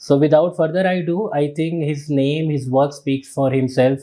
So without further ado, I think his name, his work speaks for himself.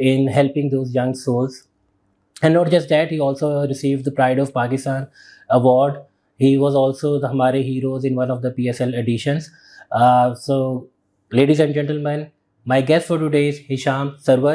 in helping those young souls. And not just that, he also received the Pride of Pakistan award. He was also the Hamare Heroes in one of the PSL editions. So ladies and gentlemen, my guest for today is Hisham Sarwar.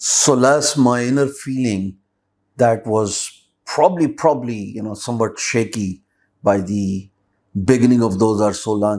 solace my inner feeling that was probably somewhat shaky by the beginning of 2016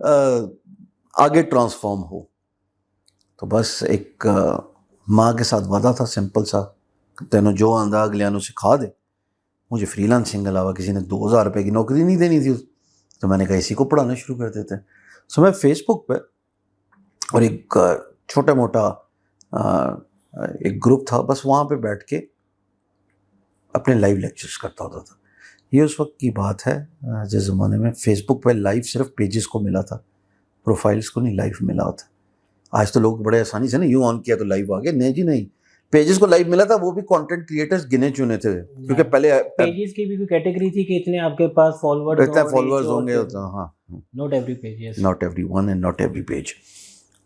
آگے transform ہو. تو بس ایک ماں کے ساتھ وعدہ تھا simple سا, تینوں جو آندہ اگلیاں نو سکھا دے. مجھے فری لانسنگ علاوہ کسی نے 2000 روپے کی نوکری نہیں دینی تھی, تو میں نے کہا اسی کو پڑھانا شروع کر دیتے ہیں. سو میں فیس بک پہ اور ایک چھوٹا موٹا ایک گروپ تھا, بس وہاں پہ بیٹھ کے اپنے لائیو لیکچرز کرتا ہوتا تھا. یہ اس وقت کی بات ہے جس زمانے میں فیس بک پہ لائیو صرف پیجز کو ملا تھا, پروفائلز کو نہیں لائیو ملا ہوتا. آج تو لوگ بڑے آسانی سے نا یوں آن کیا تو لائیو آ گیا, نہیں جی نہیں, پیجز کو لائیو ملا تھا, وہ بھی کانٹینٹ کریٹرز گنے چنے تھے, کیونکہ پہلے پیجز کی بھی کوئی کیٹیگری تھی کہ اتنے آپ کے پاس فالوورز اتنے فالوورز ہوں گے. ہاں, not every page, not every one and not every page.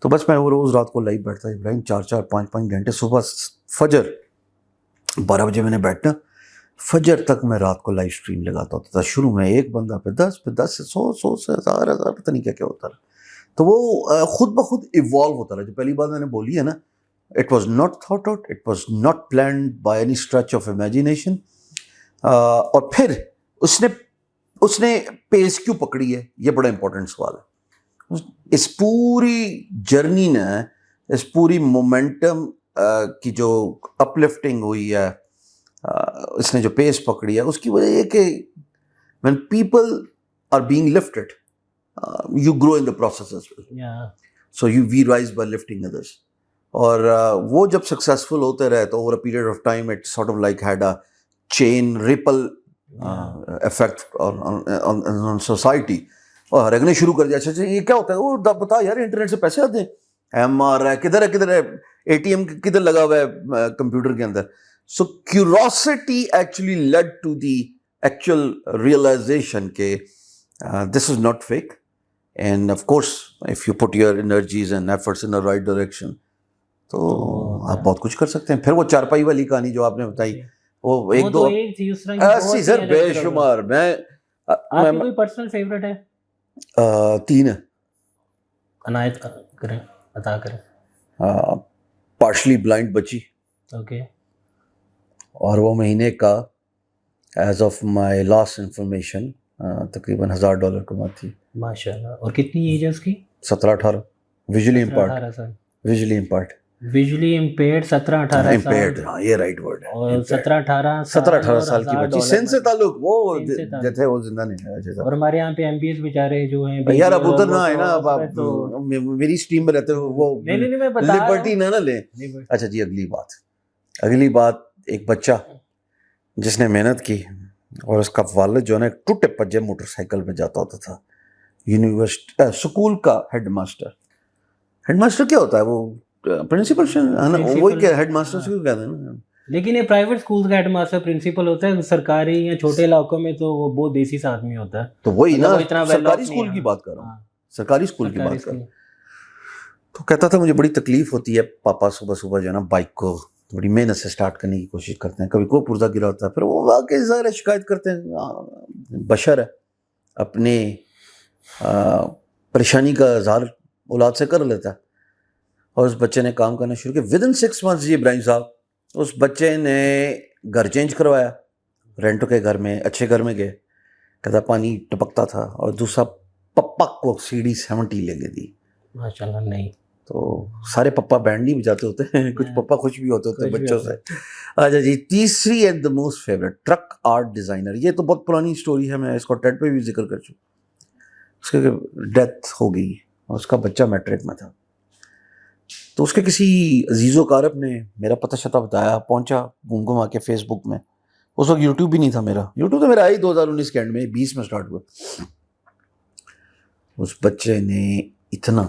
تو بس میں وہ روز رات کو لائیو بیٹھتا ابراہیم, 4 5 گھنٹے, صبح فجر 12 بجے میں نے بیٹھنا, فجر تک میں رات کو لائیو اسٹریم لگاتا ہوتا تھا. شروع میں ایک بندہ پہ 10 پہ 10 سے 100 سے 1000 پتہ نہیں کیا کیا ہوتا رہا. تو وہ خود بخود ایوالو ہوتا رہا. جو پہلی بات میں نے بولی ہے نا, it was not thought out, it was not planned by any stretch of imagination. اور پھر اس نے پیس کیوں پکڑی ہے, یہ بڑا امپورٹنٹ سوال ہے. اس پوری جرنی نے, اس پوری مومنٹم کی جو اپ لفٹنگ ہوئی ہے, اس نے جو پیس پکڑی ہے, اس کی وجہ یہ کہ when people are being lifted, you grow in the process as well. yeah, So we rise by lifting others. اور وہ جب سکسیزفل ہوتے رہے تو over a period of time it sort of like had a chain ripple effect on society. اور ہر ایک نے شروع کر دیا, اچھا یہ کیا ہوتا ہے, وہ بتا یار انٹرنیٹ سے پیسے آتے ہیں, ایم آ رہا ہے, کدھر ہے اے ٹی ایم کدھر لگا ہوا ہے کمپیوٹر کے اندر. So curiosity actually led to the actual realization کہ this is not fake, and of course if you put your energies and efforts in the right direction تو آپ بہت کچھ کر سکتے ہیں. پھر وہ چارپائی والی کہانی جو آپ نے بتائی, وہ ایک دو ایسی سر بے شمار. میں آپ کی کوئی پرسنل فیوریٹ ہے؟ 3 ہے. عنایت کریں, عطا کریں. پارشلی بلائنڈ بچی, اوکے, اور وہ مہینے کا as of my last information تقریباً $1000 کماتی ہے. ماشاء اللہ. اور کتنی ایج ہے اس کی؟ 17-18. ویژولی امپیرڈ, ویژولی امپیرڈ, ویژولی امپیئرڈ 17-18 امپیرڈ, ہاں یہ رائٹ ورڈ ہے. اور 17-18 سال کی بچی, سینس سے تعلق, وہ جو تھے وہ زندہ نہیں. اور ہمارے یہاں پہ ایم پی ایس بیچارے جو ہیں یار اب ادھر نہ ہے نا, اب آپ میری اسٹریم میں رہتے ہو, وہ لبرٹی نہ لیں. اچھا جی, اگلی بات ایک بچہ جس نے محنت کی, اور اس کا والد جو ہے نا ٹوٹے پجے موٹر سائیکل پہ جاتا ہوتا تھا یونیورسٹی اسکول کا ہیڈ ماسٹر. ہیڈ ماسٹر کیا ہوتا ہے, وہ پرنسپل ہے نا, وہی کیا ہیڈ ماسٹر سے کہتے ہیں نا. لیکن یہ پرائیویٹ اسکول کا ہیڈ ماسٹر پرنسپل ہوتا ہے, سرکاری یا چھوٹے علاقوں میں تو وہ بہت دیسی سا آدمی ہوتا ہے. تو وہی نا, سرکاری اسکول کی بات کر رہا ہوں, سرکاری اسکول کی بات کر رہا ہوں. تو کہتا تھا مجھے بڑی تکلیف ہوتی ہے, پاپا صبح صبح جو ہے نا بائک کو بڑی محنت سے اسٹارٹ کرنے کی کوشش کرتے ہیں, کبھی کوئی پرزہ گرا ہوتا ہے, پھر وہ واقعی ظاہر ہے شکایت کرتے ہیں, بشر ہے, اپنی پریشانی کا اظہار اولاد سے کر لیتا ہے. اور اس بچے نے کام کرنا شروع کیا ودن 6 months. جی ابراہیم صاحب, اس بچے نے گھر چینج کروایا, رینٹ کے گھر میں, اچھے گھر میں گئے, کہتا پانی ٹپکتا تھا, اور دوسرا پپا کو CD 70 لے کے دی. ماشاء اللہ. نہیں تو سارے پپا بینڈ نہیں بجاتے ہوتے ہیں, کچھ پپا خوش بھی ہوتے ہوتے ہیں بچوں سے. اچھا جی, تیسری and the most favourite, truck art designer. یہ تو بہت پرانی اسٹوری ہے, میں اس کو ٹیڈ پہ بھی ذکر کر چکا. اس کی ڈیتھ ہو گئی اور اس کا بچہ میٹرک میں تھا. تو اس کے کسی عزیز و اقارب نے میرا پتہ شتہ بتایا, پہنچا گھوم گھما کے فیس بک میں. اس وقت یوٹیوب بھی نہیں تھا میرا, یوٹیوب تو میرا آئی 2019 کے اینڈ میں, 20 میں اسٹارٹ ہوا. اس بچے نے اتنا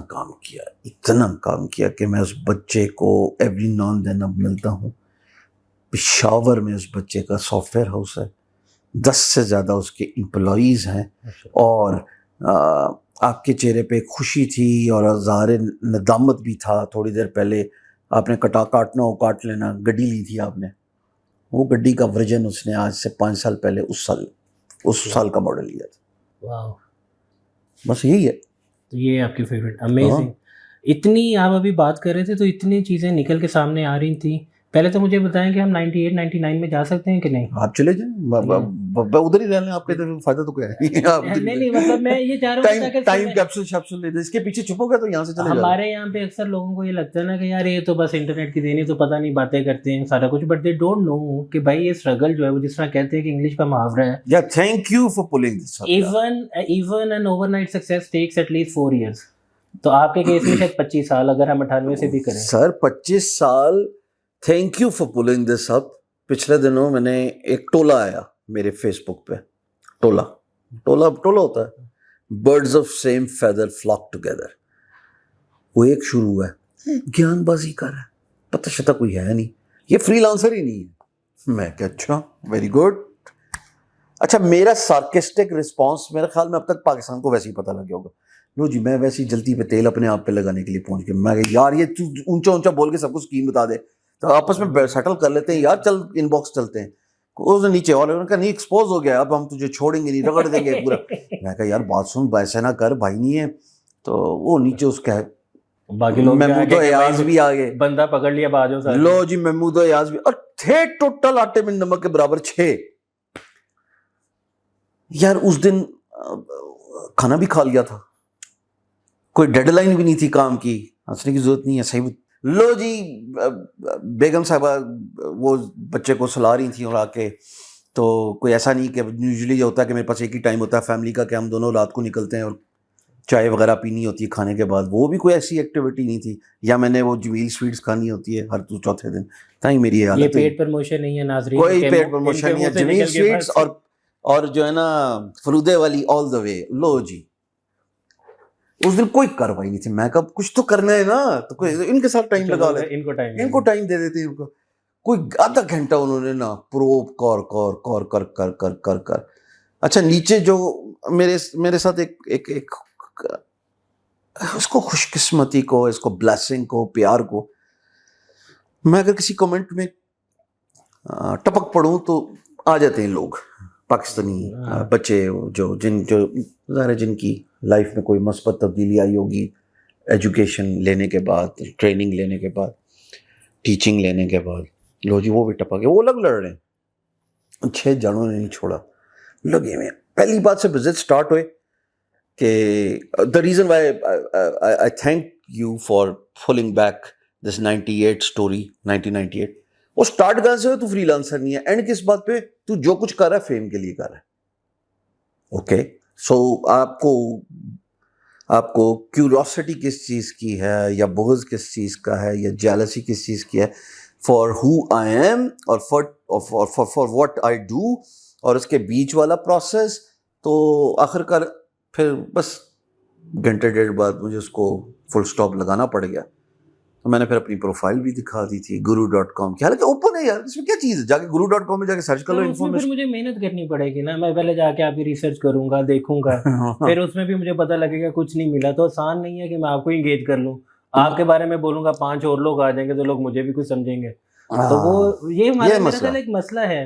کام کیا کہ میں اس بچے کو ایوری ناؤ اینڈ دین اب ملتا ہوں. پشاور میں اس بچے کا سافٹ ویئر ہاؤس ہے, 10 سے زیادہ اس کے امپلائیز ہیں, اور آپ کے چہرے پہ خوشی تھی اور ظاہر ندامت بھی تھا. تھوڑی دیر پہلے آپ نے کاٹنا ہو کاٹ لینا, گڈی لی تھی آپ نے, وہ گڈی کا ورژن اس نے آج سے 5 سال پہلے اس سال کا ماڈل لیا تھا. واو, بس یہی ہے. تو یہ آپ کی فیوریٹ. امیزنگ. اتنی آپ ابھی بات کر رہے تھے تو اتنی چیزیں نکل کے سامنے آ رہی تھیں. پہلے تو مجھے بتائیں کہ ہم 98-99 میں جا سکتے ہیں کہ نہیں؟ آپ چلے جائیں, ادھر ہی رہ لیں, آپ کے ادھر فائدہ تو کوئی ہے نہیں مطلب میں یہ چاہ رہا ہوں ٹائم کیپسول شیپسول لے, اس کے پیچھے چھپو گے تو یہاں سے چلے جاؤ. ہمارے یہاں پہ اکثر لوگوں کو یہ لگتا ہے نا کہ یار یہ تو بس انٹرنیٹ کی دینی, تو پتہ نہیں باتیں کرتے ہیں سارا کچھ, بٹ دے ڈونٹ نو کہ بھائی یہ اسٹرگل جو ہے وہ جس طرح کہتے ہیں کہ انگلش کا محاورہ ہے, یا thank you for pulling this up, even an overnight success takes at least 4 years. تو آپ کے کیس میں شاید 25 سال, اگر ہم 98 سے بھی کریں. سر 25 سال, thank you for pulling this اپ. پچھلے دنوں میں نے ایک ٹولہ آیا میرے فیس بک پہ, ٹولہ ہوتا ہے, birds of same feather flock together. وہ ایک شروع ہوا ہے, گیان بازی کر رہا ہے, پتہ شتہ کوئی ہے نہیں, یہ فری لانسر ہی نہیں ہے. میں کہ اچھا ویری گڈ. اچھا میرا سارکسٹک رسپانس میرے خیال میں اب تک پاکستان کو ویسے ہی پتہ لگ گیا ہوگا. لو جی میں ویسی جلدی پہ تیل اپنے آپ پہ لگانے کے لیے پہنچ گیا. میں کہ یار یہ اونچا بول کے سب کو اسکیم بتا دے تو آپس میں سیٹل کر لیتے ہیں یار, چل ان باکس چلتے ہیں. اس نے نیچے اور انہوں نے کہا نہیں ایکسپوز ہو گیا, اب ہم تجھے چھوڑیں گے نہیں, رگڑ دیں گے پورا. میں کہا یار بات سن, ایسے نہ کر بھائی, نہیں ہے. تو وہ نیچے اس کا باقی لوگ محمود و ایاز بھی آگے, بندہ پکڑ لیا باجو ساتھ. لو جی محمود و ایاز بھی, اور تھے ٹوٹل آٹے میں نمک کے برابر 6. یار اس دن کھانا بھی کھا لیا تھا, کوئی ڈیڈ لائن بھی نہیں تھی کام کی, ہنسنے کی ضرورت نہیں ہے صحیح. لو جی بیگم صاحبہ وہ بچے کو سلا رہی تھیں اور آ کے, تو کوئی ایسا نہیں کہ یوزلی یہ ہوتا ہے کہ میرے پاس ایک ہی ٹائم ہوتا ہے فیملی کا کہ ہم دونوں رات کو نکلتے ہیں اور چائے وغیرہ پینی ہوتی ہے کھانے کے بعد, وہ بھی کوئی ایسی ایکٹیویٹی نہیں تھی. یا میں نے وہ جمیل سویٹس کھانی ہوتی ہے ہر چوتھے دن, تاہی میری حالت. یہ پیٹ پرموشن نہیں ہے ناظرین, کوئی پیٹ پرموشن نہیں ہے, جمیل سویٹس اور جو ہے نا فلودے والی آل دا وے. لو جی اس دن کوئی کاروائی نہیں تھی. میں کہا کچھ تو کرنا ہے نا, تو کوئی ان کے ساتھ ٹائم لگا لے, ان کو ٹائم دے دیتے ہیں. کوئی آدھا گھنٹہ انہوں نے نا پروب کر. اچھا نیچے جو میرے ساتھ ایک اس کو خوش قسمتی کو, اس کو بلیسنگ کو, پیار کو, میں اگر کسی کمنٹ میں ٹپک پڑھوں تو آ جاتے ہیں لوگ پاکستانی بچے جو ظاہر ہے جن کی لائف میں کوئی مثبت تبدیلی آئی ہوگی ایجوکیشن لینے کے بعد, ٹریننگ لینے کے بعد, ٹیچنگ لینے کے بعد. لو جی وہ بھی ٹپک گئے, وہ لگ لڑ رہے ہیں, 6 جانوں نے نہیں چھوڑا, لگے ہوئے. پہلی بات سے وزٹ سٹارٹ ہوئے کہ the reason why I thank you for polling back this 98 story 1998. وہ اسٹارٹ کہاں سے ہوئے, تو فری لانسر نہیں ہے, اینڈ کس بات پہ, تو جو کچھ کر رہا ہے فیم کے لیے کر رہا ہے. اوکے سو آپ کو کیوریوسٹی کس چیز کی ہے, یا بغض کس چیز کا ہے, یا جیلسی کس چیز کی ہے, فار ہو آئی ایم اور فار واٹ آئی ڈو, اور اس کے بیچ والا پروسیس. تو آخر کار پھر بس گھنٹے ڈیڑھ بعد مجھے اس کو فل سٹاپ لگانا پڑ گیا. تو میں نے پھر اپنی پروفائل بھی دکھا دی تھی guru.com کی, حالانکہ اوپن ہے یار, اس میں کیا چیز ہے, جا کے guru.com میں جا کے سرچ کر لو انفارمیشن. پھر مجھے محنت کرنی پڑے گی نا, میں پہلے جا کے آپ کی ریسرچ کروں گا, دیکھوں گا, پھر اس میں بھی مجھے پتہ لگے گا کچھ نہیں ملا. تو آسان نہیں ہے کہ میں آپ کو انگیج کر لوں, آپ کے بارے میں بولوں گا 5 اور لوگ آ جائیں گے تو لوگ مجھے بھی کچھ سمجھیں گے. تو وہ یہ ہمارا میرا خیال ایک مسئلہ ہے,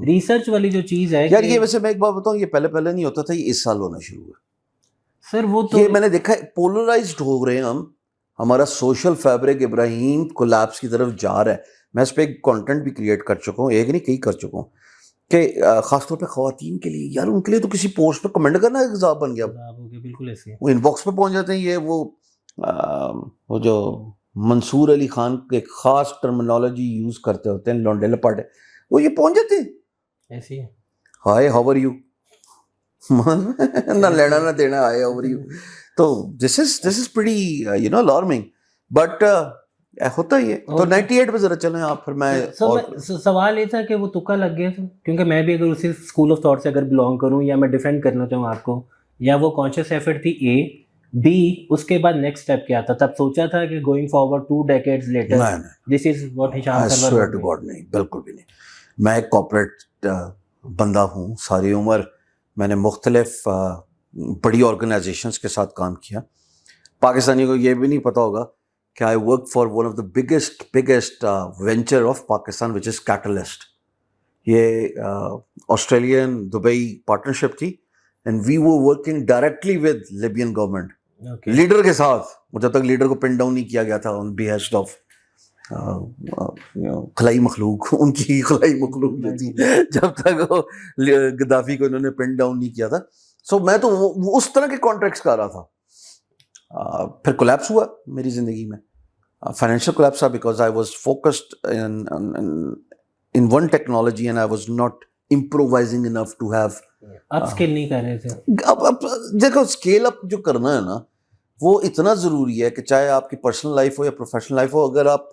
ریسرچ والی جو چیز ہے. یار یہ ویسے میں ایک بات بتاؤں, یہ پہلے نہیں ہوتا تھا, یہ اس سال ہونا شروع ہوا سر. وہ تو یہ میں نے دیکھا پولرائزڈ ہو رہے ہیں ہم, ہمارا سوشل فیبرک ابراہیم کولیپس کی طرف جا رہا ہے. میں اس پہ ایک کانٹینٹ بھی کریٹ کر چکا ہوں, ایک نہیں کئی کر چکا ہوں, کہ خاص طور پہ خواتین کے لیے, یار ان کے لیے تو کسی پوسٹ پہ کمنٹ کرنا ایک عذاب بن گیا. بالکل ایسے وہ ان باکس پہ پہنچ جاتے ہیں. یہ وہ جو منصور علی خان ایک خاص ٹرمنالوجی یوز کرتے ہوتے ہیں, لونڈے لپاٹے, وہ یہ پہنچ جاتے ہیں ایسی ہے, ہائے ہاؤ آر یو, نہ لینا نہ دینا, ہائے ہاؤ آر یو. تو this is pretty you know alarming, but ہوتا ہی ہے. تو 98 پہ ذرا چلیں آپ. پھر میں سوال یہ تھا کہ وہ تکا لگ گیا, کیونکہ میں بھی اگر اسی اسکول آف تھاٹ سے اگر بلانگ کروں, یا میں ڈیفینڈ کرنا چاہوں آپ کو, یا وہ کانشیس ایفرٹ تھی اے بی, اس کے بعد نیکسٹ اسٹیپ کیا تھا, تب سوچا تھا کہ going forward 2 decades later this is what Hisham Sarwar. نہیں, بالکل بھی نہیں. میں ایک کارپوریٹ بندہ ہوں, ساری عمر میں نے مختلف بڑی آرگنائزیشنس کے ساتھ کام کیا. پاکستانی کو یہ بھی نہیں پتا ہوگا کہ I work for one of the biggest venture of Pakistan which is catalyst. یہ آسٹریلین دبئی پارٹنرشپ تھی, and we were working directly with Libyan government, leader کے ساتھ. جب تک لیڈر کو پن ڈاؤن نہیں کیا گیا تھا آن بیہیسٹ آف خلائی مخلوق، ان کی خلائی مخلوق جو تھی جب تک وہ گدافی کو انہوں نے پن ڈاؤن نہیں کیا تھا. سو میں تو اس طرح کے کانٹریکٹس کر رہا تھا. پھر کولیپس ہوا میری زندگی میں، فائنینشیل کولیپس تھا because I was focused in one technology and I was not improvising enough to have. آپ اسکیل نہیں کر رہے تھے. اب دیکھو اسکیل اپ جو کرنا ہے نا وہ اتنا ضروری ہے کہ چاہے آپ کی پرسنل لائف ہو یا پروفیشنل لائف ہو، اگر آپ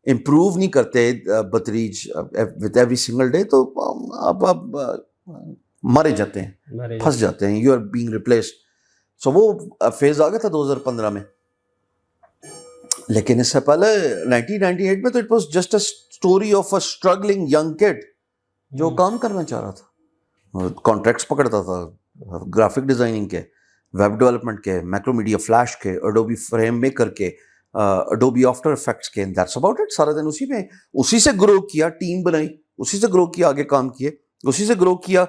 امپروو نہیں کرتے بتریج ود ایوری سنگل ڈے تو آپ مرے جاتے ہیں، پھنس جاتے ہیں، یو آر بینگ ریپلیسڈ. سو وہ فیز آ گیا تھا 2015 میں. لیکن اس سے پہلے 1998 میں تو it was just a story of a struggling young kid جو کام کرنا چاہ رہا تھا، کانٹریکٹس پکڑتا تھا، گرافک ڈیزائننگ کے، ویب ڈیولپمنٹ کے، میکرو میڈیا فلیش کے، اڈوبی فریم میکر کے، اڈوبی آفٹر افیکٹس کے. That's about it. سارا دن اسی سے گرو کیا، ٹیم بنائی، اسی سے گرو کیا، آگے کام کیے، اسی سے گرو کیا،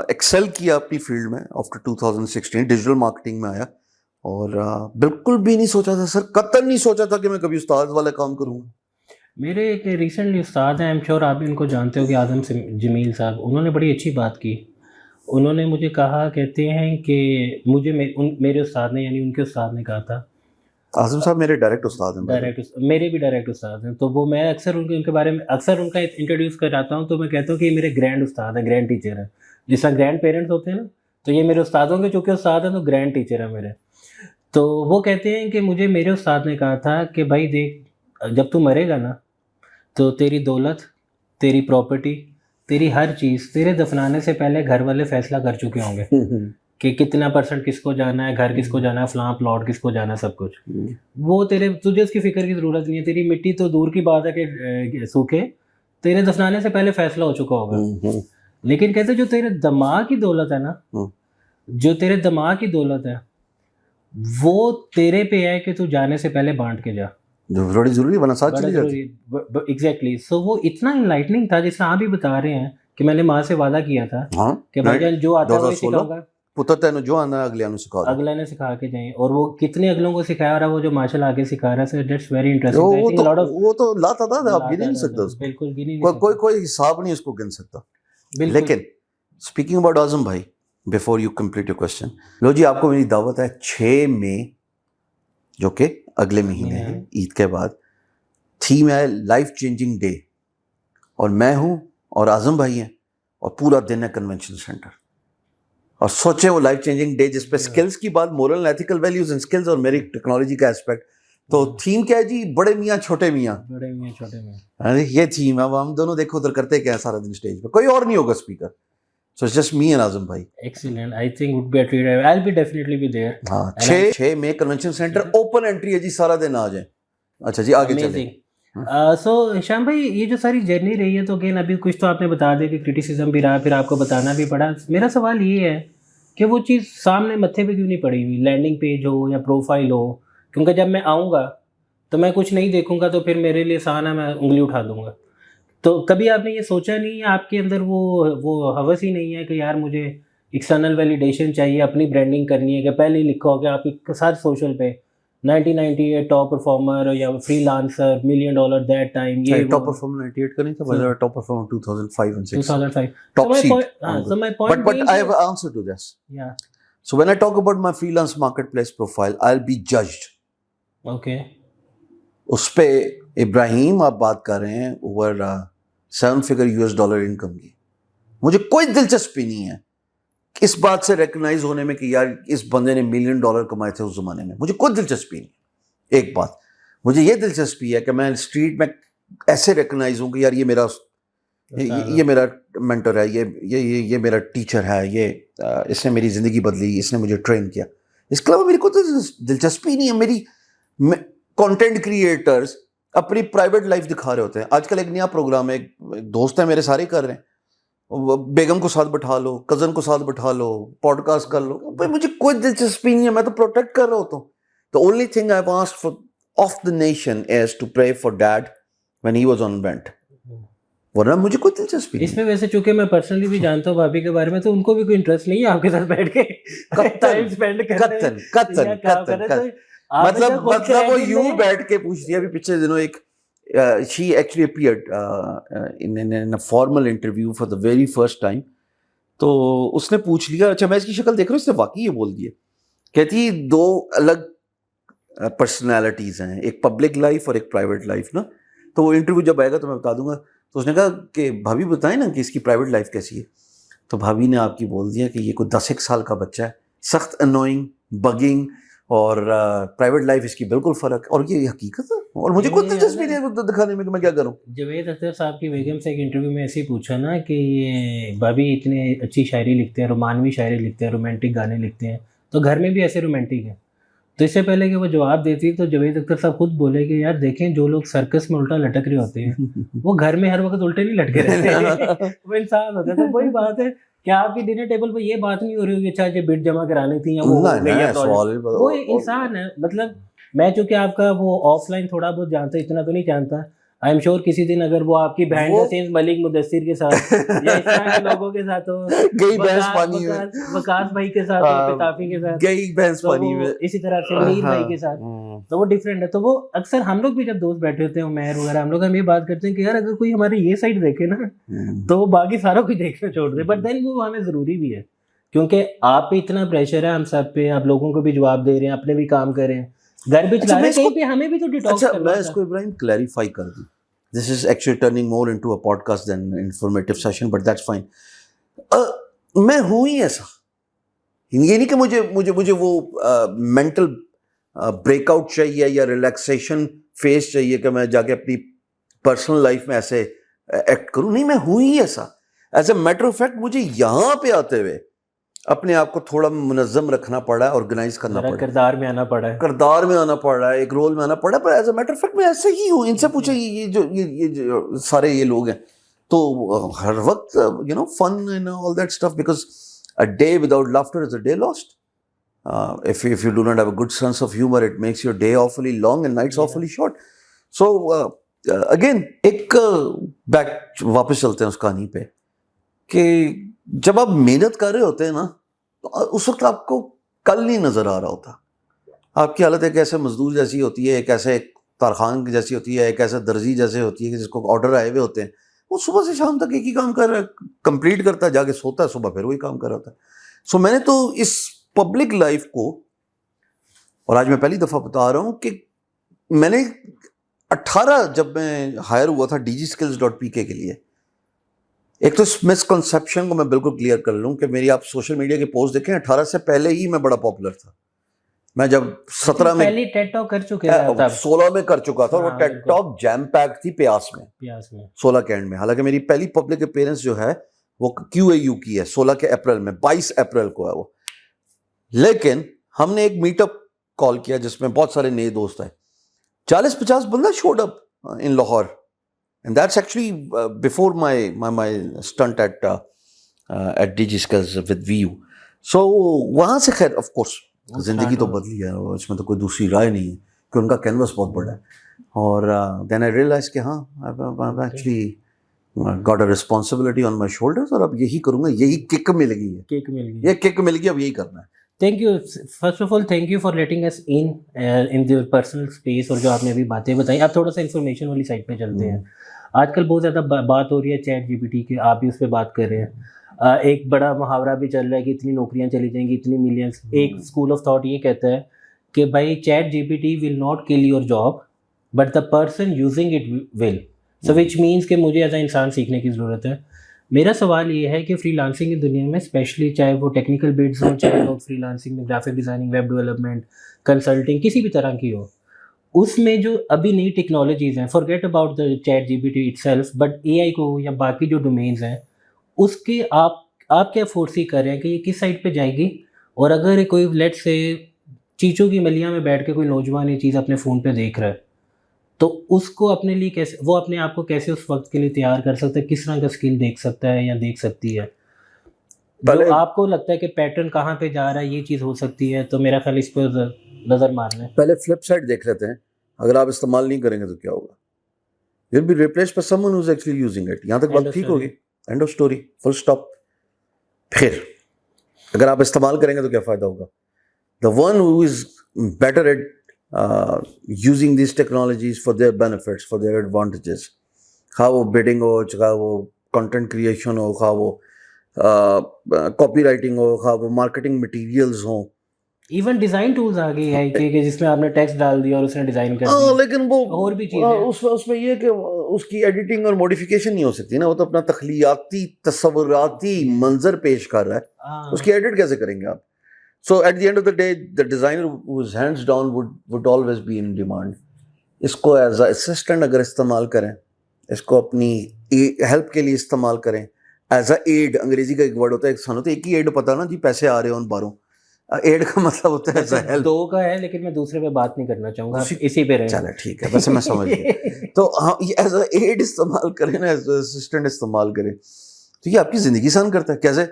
ایکسل کیا اپنی فیلڈ میں. آفٹر 2016 ڈیجیٹل مارکیٹنگ میں آیا اور بالکل بھی نہیں سوچا تھا سر، قطعاً نہیں سوچا تھا کہ میں کبھی استاد والا کام کروں گا. میرے ایک ریسنٹلی استاد ہیں، ایم شور آپ بھی ان کو جانتے ہو کہ اعظم جمیل صاحب، انہوں نے بڑی اچھی بات کی. انہوں نے مجھے کہا، کہتے ہیں کہ مجھے میرے استاد نے، یعنی ان کے استاد نے کہا تھا، اعظم صاحب میرے ڈائریکٹ استاد ہیں، میرے بھی ڈائریکٹ استاد ہیں. تو وہ میں اکثر ان کے بارے میں اکثر ان کا انٹروڈیوس کراتا ہوں تو میں کہتا ہوں کہ یہ میرے گرینڈ استاد ہیں، گرینڈ ٹیچر ہیں. جس طرح گرینڈ پیرنٹس ہوتے ہیں نا، تو یہ میرے استاد ہوں گے، چونکہ استاد ہیں تو گرینڈ ٹیچر ہیں میرے. تو وہ کہتے ہیں کہ مجھے میرے استاد نے کہا تھا کہ بھائی دیکھ، جب تو مرے گا نا تو تیری دولت، تیری پراپرٹی، تیری ہر چیز تیرے دفنانے سے پہلے گھر والے فیصلہ کر چکے ہوں گے کہ کتنا % کس کو جانا ہے، گھر کس کو جانا ہے، فلاں پلاٹ کس کو جانا ہے، سب کچھ. وہ تجھے اس کی فکر کی ضرورت نہیں ہے. تیری مٹی تو دور کی بات ہے کہ سوکھے، تیرے دفنانے سے پہلے فیصلہ ہو چکا ہوگا. لیکن کہتے جو تیرے دماغ کی دولت ہے نا، جو تیرے دماغ کی دولت ہے وہ تیرے پہ ہے کہ تو جانے سے پہلے بانٹ کے جا، جو بڑی ضروری ہے، ساتھ چلی جاتی. ایگزیکٹلی. سو وہ اتنا انلائٹننگ تھا، جس طرح آپ بھی بتا رہے ہیں کہ میں نے ماں سے وعدہ کیا تھا کہ بھائی جان جو آتا ہے وہی سکھاؤں گا، پتر تینوں جو آنا ہے اگلے نے سکھا کے جائیں. اور وہ کتنے اگلوں کو سکھایا، اور وہ جو ماشاء اللہ آگے سکھا رہا ہے. So that's very interesting. وہ تو لا تعداد ہے، آپ گن نہیں سکتے، بالکل گن نہیں سکتے، کوئی حساب نہیں اس کو گن سکتا. لیکن اسپیکنگ اباؤٹ اعظم بھائی، before you complete your question, لو جی آپ کو میری دعوت ہے 6 مئی، جو کہ اگلے مہینے ہے، عید کے بعد. تھیم ہے لائف چینجنگ ڈے، اور میں ہوں اور اعظم بھائی ہیں، اور پورا دن ہے کنونشن سینٹر. اور سوچیں وہ لائف چینجنگ ڈے جس پہ سکلز کی بات، moral ethical values and skills, اور میری ٹیکنالوجی کا اسپیکٹ. تو تھیم کیا ہے جی؟ بڑے میاں چھوٹے میاں. یہ تھیم ہے. ہم دونوں دیکھو ادھر کرتے کیا ہے سارا دن اسٹیج پہ، کوئی اور نہیں ہوگا speaker. So it's just me and Azam bhai. Excellent. I think would be a treat. I'll be definitely be there. ہاں 6 مئی کنونشن سینٹر، اوپن انٹری ہے جی، سارا دن آ جائیں. اچھا جی آگے چلیں. سو ہشام بھائی، یہ جو ساری جرنی رہی ہے، تو اگین ابھی کچھ تو آپ نے بتا دیا کہ کرٹیسزم بھی رہا، پھر آپ کو بتانا بھی پڑا. میرا سوال یہ ہے کہ وہ چیز سامنے متھے پہ کیوں نہیں پڑی ہوئی، لینڈنگ پیج ہو یا پروفائل ہو؟ کیونکہ جب میں آؤں گا تو میں کچھ نہیں دیکھوں گا تو پھر میرے لیے آسان ہے، میں انگلی اٹھا دوں گا. تو کبھی آپ نے یہ سوچا نہیں ہے، آپ کے اندر وہ ہوس ہی نہیں ہے کہ یار مجھے ایکسٹرنل ویلیڈیشن چاہیے، اپنی برانڈنگ کرنی ہے، کہ پہلے ہی لکھا ہو کہ آپ کے ساتھ سوشل پہ 1998 ٹاپ پرفارمر یا free lancer, $1 million that time. یہ ٹاپ پرفارمر 98 کا نہیں تھا، top performer 2005 and 6. 2005. Top seat. So my point But I have an answer to this. Yeah. So when I talk about my freelance marketplace profile, I'll be judged. Okay. اس پہ ابراہیم آپ بات کر رہے ہیں over 7 figure US$ income کی. مجھے کوئی دلچسپی نہیں ہے اس بات سے ریکگنائز ہونے میں کہ یار اس بندے نے $1 ملین کمائے تھے اس زمانے میں. مجھے کوئی دلچسپی نہیں. ایک بات مجھے یہ دلچسپی ہے کہ میں اسٹریٹ میں ایسے ریکگنائز ہوں کہ یار یہ میرا مینٹر ہے، یہ میرا ٹیچر ہے، یہ اس نے میری زندگی بدلی، اس نے مجھے ٹرین کیا. اس کے علاوہ میری کوئی دلچسپی نہیں ہے. میری کانٹینٹ کریٹرز اپنی پرائیویٹ لائف دکھا رہے ہوتے ہیں. آج کل ایک نیا پروگرام ہے، ایک دوست ہیں میرے، سارے کر رہے ہیں، بیگم کو ساتھ بٹھا لو، کزن کو ساتھ بٹھا لو، پوڈ کاسٹ کر لو. بھائی مجھے کوئی دلچسپی نہیں ہے، میں تو پروٹیکٹ کر رہا ہوتا ہوں. The only thing I've asked for of the nation is to pray for dad when he was on bent. ورنہ مجھے کوئی دلچسپی نہیں. اس میں ویسے چونکہ میں پرسنلی بھی جانتا ہوں بھابھی کے بارے میں، تو ان کو بھی کوئی انٹرسٹ نہیں ہے آپ کے ساتھ بیٹھ کے ٹائم اسپینڈ کرنے. مطلب وہ یوں بیٹھ کے پوچھتی ہے. ابھی پچھلے دنوں ایک she actually appeared in a formal interview for the very first time. تو اس نے پوچھ لیا, اچھا میں اس کی شکل دیکھ رہا ہوں, اس نے واقعی یہ بول دیا, کہتی دو الگ پرسنالٹیز ہیں, ایک پبلک لائف اور ایک پرائیویٹ لائف نا. تو وہ انٹرویو جب آئے گا تو میں بتا دوں گا. تو اس نے کہا کہ بھابھی بتائیں نا کہ اس کی پرائیویٹ لائف کیسی ہے. تو بھابھی نے آپ کی بول دیا کہ یہ کوئی 10 سال کا بچہ ہے, سخت انوئنگ, بگنگ, اور پرائیویٹ لائف اس کی بالکل فرق. اور یہ حقیقت ہے, اور مجھے کوئی دلچسپی نہیں ہے دکھانے میں کہ میں کیا کروں. جاوید اختر صاحب کی بیگم سے ایک انٹرویو میں ایسے ہی پوچھا نا کہ یہ بھابھی اتنے اچھی شاعری لکھتے ہیں, رومانوی شاعری لکھتے ہیں, رومانٹک گانے لکھتے ہیں, تو گھر میں بھی ایسے رومانٹک ہیں. تو اس سے پہلے کہ وہ جواب دیتی تو جاوید اختر صاحب خود بولے کہ یار دیکھیں جو لوگ سرکس میں الٹا لٹک رہے ہوتے ہیں وہ گھر میں ہر وقت الٹے نہیں لٹکے رہتے, وہ انسان ہوتا ہے. تو وہی بات ہے کہ آپ کی ڈنر ٹیبل پہ یہ بات نہیں ہو رہی ہوگی اچھا کہ بٹ جمع کرانی تھی یا وہ انسان ہے. مطلب میں چونکہ آپ کا وہ آف لائن تھوڑا بہت جانتا, اتنا تو نہیں جانتا. آئی ایم شیور کسی دن اگر وہ آپ کی بہن حسین ملک مدثر کے ساتھ یا اس طرح کے لوگوں کے ساتھ ہو, گئی بحث پانی میں, وقاص بھائی کے ساتھ, پتافی کے ساتھ, گئی بحث پانی میں, اسی طرح سے میر بھائی کے ساتھ, تو وہ ڈفرینٹ ہے. تو وہ اکثر ہم لوگ بھی جب دوست بیٹھے ہوتے ہیں عمیر وغیرہ, ہم لوگ یہ بات کرتے ہیں کہ یار اگر کوئی ہماری یہ سائڈ دیکھے نا تو وہ باقی سارا کچھ دیکھنا چھوڑ دے. بٹ دین وہ ہمیں ضروری بھی ہے کیونکہ آپ پہ اتنا پریشر ہے, ہم سب پہ, آپ لوگوں کو بھی جواب دے رہے ہیں, اپنے بھی کام کر رہے ہیں, گھر بھی چلا رہے ہیں, کہیں پہ ہمیں بھی تو ڈیٹاکس کرنا. اچھا میں اس کو ابراہیم کلیریفائی کر دوں. This is actually turning more into a podcast than an informative session, but that's fine. میں ہوں ہی ایسا, یہ نہیں کہ مجھے وہ مینٹل بریک آؤٹ چاہیے یا ریلیکسیشن فیز چاہیے کہ میں جا کے اپنی پرسنل لائف میں ایسے ایکٹ کروں. نہیں, میں ہوں ہی ایسا. As a matter of fact مجھے یہاں پہ آتے ہوئے اپنے آپ کو تھوڑا منظم رکھنا پڑا ہے, آرگنائز کرنا پڑا ہے, کردار میں آنا پڑا ہے, کردار میں آنا پڑ رہا ہے, ایک رول میں آنا پڑ رہا ہے. پر as a matter of fact میں ایسے ہی ہوں. ان سے پوچھیں یہ جو سارے یہ لوگ ہیں تو ہر وقت you know fun and all that stuff, because a day without laughter is a day lost. If you do not have a good sense of humor, it makes your day awfully long and nights awfully short. So again ایک back واپس چلتے ہیں اس کہانی پہ کہ جب آپ محنت کر رہے ہوتے ہیں نا تو اس وقت آپ کو کل نہیں نظر آ رہا ہوتا. آپ کی حالت ایک ایسے مزدور جیسی ہوتی ہے, ایک ایسے کارخان جیسی ہوتی ہے, ایک ایسے درزی جیسے ہوتی ہے کہ جس کو آرڈر آئے ہوئے ہوتے ہیں, وہ صبح سے شام تک ایک ہی کام کر رہا ہے, کمپلیٹ کرتا ہے, جا کے سوتا ہے, صبح پھر وہی کام کر رہا ہوتا ہے. سو میں نے تو اس پبلک لائف کو, اور آج میں پہلی دفعہ بتا رہا ہوں کہ میں نے 18 جب میں ہائر ہوا تھا DigiSkills.pk کے لیے, ایک تو اس مسکنسیپشن کو میں بالکل کلیئر کر لوں کہ میری آپ سوشل میڈیا کے پوسٹ دیکھیں, 18 سے پہلے ہی میں بڑا پاپولر تھا. میں جب 17 میں پہلی ٹیڈ ٹاک کر چکے تھے, 16 میں کر چکا تھا, اور وہ ٹیڈ ٹاک جیم پیک تھی پیاس میں 16 کے اینڈ میں. حالانکہ میری پہلی پبلک اپیرنس جو ہے وہ QAU کی ہے 16 کے اپریل میں, 22 اپریل کو ہے وہ. لیکن ہم نے ایک میٹ اپ کال کیا جس میں بہت سارے نئے دوست آئے, 40-50 بندہ showed up in Lahore, and that's actually before my stint at DigiSkills with VU. So وہاں سے خیر آف کورس زندگی تو بدلی ہے, اس میں تو کوئی دوسری رائے نہیں ہے کہ ان کا کینوس بہت بڑا ہے. اور دین آئی ریئلائز کہ ہاں actually got a responsibility on my shoulders, اور اب یہی کروں گا, یہی کک مل گئی ہے, یہ کک مل گئی, اب یہی کرنا ہے. Thank you, first of all thank you for letting us in the personal space, اور جو آپ نے ابھی باتیں بتائیں. آپ تھوڑا سا انفارمیشن والی سائڈ پہ چلتے ہیں. آج کل بہت زیادہ بات ہو رہی ہے چیٹ GPT کی, آپ بھی اس پہ بات کر رہے ہیں. ایک بڑا محاورہ بھی چل رہا ہے کہ اتنی نوکریاں چلی جائیں گی, اتنی ملینس. ایک اسکول آف تھاٹ یہ کہتا ہے کہ بھائی chat GPT will not kill your job but the person using it will. So which means کہ مجھے ایز اے انسان سیکھنے کی ضرورت ہے. میرا سوال یہ ہے کہ فری لانسنگ کی دنیا میں اسپیشلی چاہے وہ ٹیکنیکل بڈز ہوں, چاہے وہ فری لانسنگ میں graphic designing, web development, consulting, کسی بھی طرح کی ہو, اس میں جو ابھی نئی ٹیکنالوجیز ہیں, forget about the chat GPT it self, but AI کو یا باقی جو ڈومینز ہیں اس کے آپ کیا فورسی کر رہے ہیں کہ یہ کس سائڈ پہ جائے گی؟ اور اگر کوئی لیٹ سے چیچوں کی ملیاں میں بیٹھ کے کوئی نوجوان یہ چیز اپنے فون پہ دیکھ رہا ہے تو اس کو اپنے لیے کیسے, وہ اپنے آپ کو کیسے اس وقت کے لیے تیار کر سکتا ہے, کس طرح کا اسکل دیکھ سکتا ہے یا دیکھ سکتی ہے؟ جو آپ کو لگتا ہے کہ پیٹرن کہاں پہ جا رہا ہے, یہ چیز ہو سکتی ہے, تو میرا خیال اس پہ نظر مار لیں. پہلے فلپ سائڈ دیکھ لیتے ہیں, اگر آپ استعمال نہیں کریں گے تو کیا ہوگا؟ you'll be replaced by someone who's actually using it. یہاں تک بات ٹھیک ہوگی, end of story, full stop. پھر اگر آپ استعمال کریں گے تو کیا فائدہ ہوگا؟ the one who is better at using these technologies for their benefits, for their advantages. خواہ وہ bidding ہو, خواہ وہ content creation ہو, خواہ وہ copy writing ہو, خواہ وہ marketing materials ہوں. ایون ڈیزائن ٹولز آ گئی ہے کہ جس میں آپ نے ٹیکسٹ ڈال دیا اور اس نے ڈیزائن کر دیا. لیکن وہ اور بھی چیزیں اس میں یہ کہ اس کی ایڈیٹنگ اور موڈیفیکیشن نہیں ہو سکتی نا. وہ تو اپنا تخلیقاتی تصوراتی منظر پیش کر رہا ہے, اس کی ایڈٹ کیسے کریں گے آپ؟ So at the end of the day, the designer who's hands down would always be in demand. اس کو ایز اے اسسٹنٹ اگر استعمال کریں, اس کو اپنی ہیلپ کے لیے استعمال کریں, ایز اے ایڈ. انگریزی کا ایک ورڈ ہوتا ہے, ایک تو ایک ہی ایڈ پتا نا جی, پیسے آ رہے ہیں ان باروں. ایڈ کا مطلب ہوتا ہے ایز اے ہیلپ. دو کا ہے لیکن میں دوسرے پہ بات نہیں کرنا چاہوں گا, اسی پہ رہیں. چلے ٹھیک ہے, ویسے میں سمجھ گیا. تو ہاں, یہ ایز اے ایڈ استعمال کریں نا, ایز اے اسسٹنٹ استعمال کریں, تو یہ آپ کی زندگی آسان کرتا ہے. کیسے؟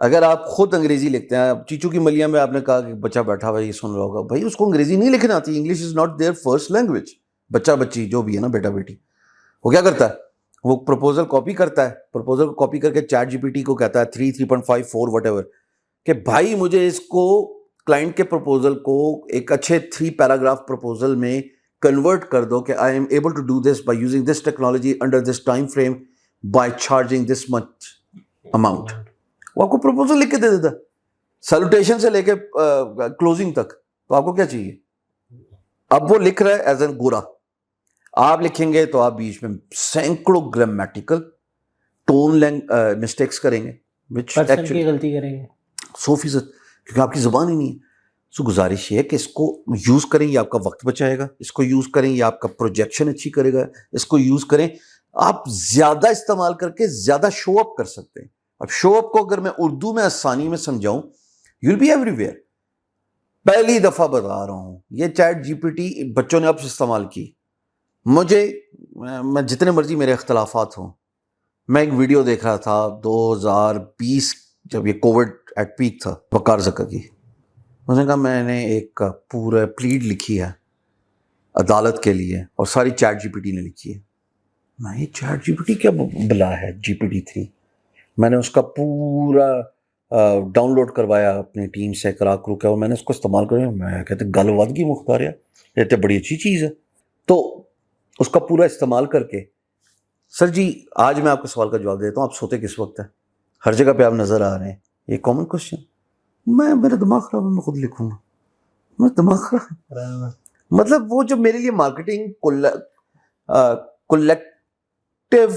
اگر آپ خود انگریزی لکھتے ہیں, چیچو کی ملیاں میں آپ نے کہا کہ بچہ بیٹھا ہوا یہ سن رہا ہوگا, بھائی اس کو انگریزی نہیں لکھنا آتی. English is not their first language. بچہ بچی جو بھی ہے نا, بیٹا بیٹی, وہ کیا کرتا ہے؟ وہ پروپوزل کاپی کرتا ہے. پروپوزل کو کاپی کر کے چیٹ جی پی ٹی کو کہتا ہے 3, 3.5, 4 وٹ ایور, کہ بھائی مجھے اس کو کلائنٹ کے پروپوزل کو ایک اچھے 3 پیراگراف پروپوزل میں کنورٹ کر دو کہ I am able to do this by using this technology under this time frame by charging this much amount. وہ آپ کو پروپوزل لکھ کے دے دیتا, سیلوٹیشن سے لے کے کلوزنگ تک. تو آپ کو کیا چاہیے؟ اب وہ لکھ رہا ہے ایز این گورا, آپ لکھیں گے تو آپ بیچ میں سینکڑوں گرامیٹیکل ٹون مسٹیکس کریں گے, کی غلطی کریں گے 100%, کیونکہ آپ کی زبان ہی نہیں ہے. سو گزارش یہ ہے کہ اس کو یوز کریں, یہ آپ کا وقت بچائے گا. اس کو یوز کریں, یہ آپ کا پروجیکشن اچھی کرے گا. اس کو یوز کریں, آپ زیادہ استعمال کر کے زیادہ شو اپ کر سکتے ہیں. اب شو اپ کو اگر میں اردو میں آسانی میں سمجھاؤں, you will be everywhere. پہلی دفعہ بتا رہا ہوں, یہ چیٹ جی پی ٹی بچوں نے اب سے استعمال کی. مجھے, میں جتنے مرضی میرے اختلافات ہوں, میں ایک ویڈیو دیکھ رہا تھا 2020 جب یہ کووڈ ایٹ پیک تھا, وقار زکا کی. اس نے کہا میں نے ایک پورا پلیڈ لکھی ہے عدالت کے لیے اور ساری چیٹ جی پی ٹی نے لکھی ہے. میں یہ چیٹ جی پی ٹی کیا بلا ہے جی پی ٹی 3. میں نے اس کا پورا ڈاؤن لوڈ کروایا اپنی ٹیم سے, کرا کرو کیا, اور میں نے اس کو استعمال کریا. میں کہتے گل ودگی مختار ہے, یہ تو بڑی اچھی چیز ہے. تو اس کا پورا استعمال کر کے, سر جی آج میں آپ کو سوال کا جواب دیتا ہوں, آپ سوتے کس وقت ہیں؟ ہر جگہ پہ آپ نظر آ رہے ہیں, یہ کامن کوشچن. میرا دماغ خراب ہے, میں خود لکھوں گا. میں دماغ خراب, مطلب وہ جو میرے لیے مارکیٹنگ کلیکٹیو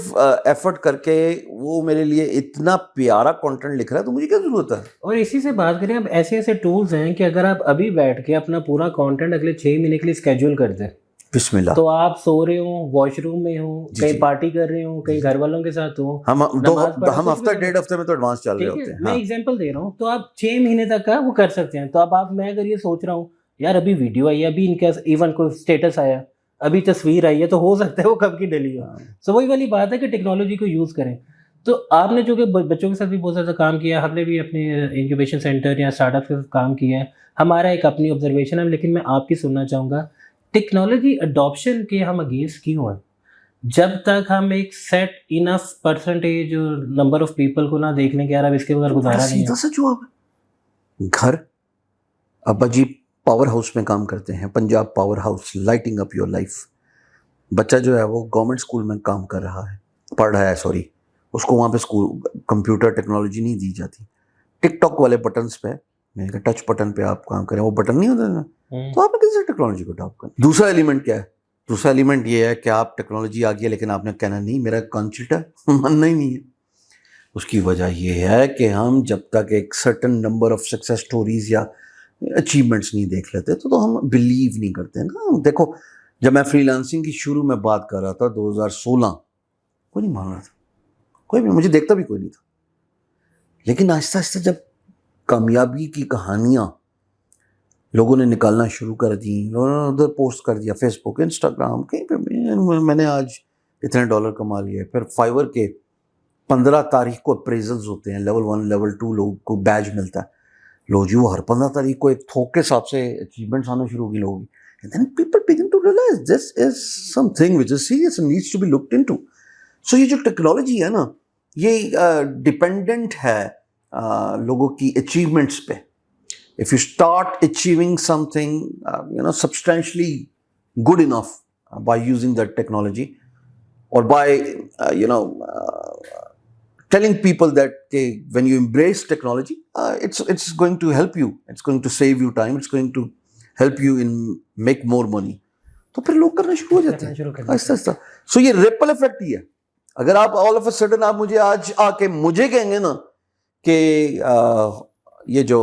ایفرٹ کر کے وہ میرے لیے اتنا پیارا کنٹینٹ لکھ رہا ہے, تو مجھے کیا ضرورت ہے؟ اور اسی سے بات کریں, اب ایسے ایسے ٹولز ہیں کہ اگر آپ ابھی بیٹھ کے اپنا پورا کانٹینٹ اگلے 6 مہینے کے لیے اسکیجول کر دیں, بسم اللہ, تو آپ سو رہے ہوں, واش روم میں ہوں, کہیں پارٹی کر رہے ہوں, کہیں گھر والوں کے ساتھ ہوں, ہم ہفتہ 1.5 ہفتے میں تو ایڈوانس چل رہے ہوتے ہیں. میں ایگزامپل دے رہا ہوں, تو آپ 6 مہینے تک کا وہ کر سکتے ہیں. تو اب آپ, میں اگر یہ سوچ رہا ہوں یار ابھی ویڈیو آئی ہے, ابھی ان کا ایون کوئی اسٹیٹس آیا, ابھی تصویر آئی ہے, تو ہو سکتا ہے وہ کب کی ڈلی ہو. سو وہی والی بات ہے کہ ٹیکنالوجی کو یوز کریں. تو آپ نے جو کہ بچوں کے ساتھ بھی بہت زیادہ کام کیا, ہم نے بھی اپنے انکیوبیشن سینٹر یا اسٹارٹ اپ کے ساتھ کام کیا ہے. ہمارا ایک اپنی آبزرویشن ہے, لیکن میں آپ کی سننا چاہوں گا. ٹیکنالوجی اڈاپشن کے ہم اگینسٹ کیوں ہیں جب تک ہم ایک set enough percentage number of people کو نہ دیکھ لیں کہ یار اب اس کے بغیر گزارا نہیں ہے. سیدھا سا جواب ہے, گھر. ابا جی پاور ہاؤس میں کام کرتے ہیں, Punjab power house, lighting up your life. بچہ جو ہے وہ گورنمنٹ اسکول میں کام کر رہا ہے, پڑھ رہا ہے, سوری, اس کو وہاں پہ اسکول کمپیوٹر ٹیکنالوجی نہیں دی جاتی. ٹک ٹاک والے بٹنس پہ, ٹچ بٹن پہ آپ کام کریں, وہ بٹن نہیں ہوتا نا, تو آپ نے کسی ٹیکنالوجی کو اڈاپٹ کریں. دوسرا ایلیمنٹ کیا ہے؟ دوسرا ایلیمنٹ یہ ہے کہ آپ ٹیکنالوجی آ گئی ہے لیکن آپ نے کہنا نہیں میرا کان چلٹا ماننا ہی نہیں ہے. اس کی وجہ یہ ہے کہ ہم جب تک ایک certain number of success stories یا اچیومنٹس نہیں دیکھ لیتے تو ہم بلیو نہیں کرتے نا. دیکھو جب میں فری لانسنگ کی شروع میں بات کر رہا تھا 2016, کوئی نہیں مان رہا تھا, کوئی بھی, مجھے دیکھتا بھی کوئی نہیں تھا. لیکن آہستہ آہستہ جب کامیابی کی کہانیاں لوگوں نے نکالنا شروع کر دی, ادھر پوسٹ کر دیا, فیس بک, انسٹاگرام, کہیں پہ میں نے آج اتنے ڈالر کما لیے. پھر فائیور کے 15 تاریخ کو اپریزلز ہوتے ہیں, لیول 1 لیول 2 لوگوں کو بیج ملتا ہے. لو جی وہ ہر 15 تاریخ کو ایک تھوک کے حساب سے اچیومنٹس آنا شروع ہوگی لوگوں کی. And then people begin to realize this is something which is serious and needs to be looked into. So یہ جو ٹیکنالوجی ہے نا, یہ ڈپینڈنٹ ہے لوگوں کی اچیومنٹس پہ. if you start achieving something, substantially good enough by using that technology, or by, telling people that when you embrace technology, it's going to help you, it's going to save you time, it's going to help you in make more money, تو پھر لوگ کرنا شروع ہو جاتے ہیں آہستہ آہستہ. سو یہ ریپل افیکٹ ہی ہے. اگر آپ آل آف اے سڈن آپ مجھے آج آ کے مجھے کہیں گے نا کہ یہ جو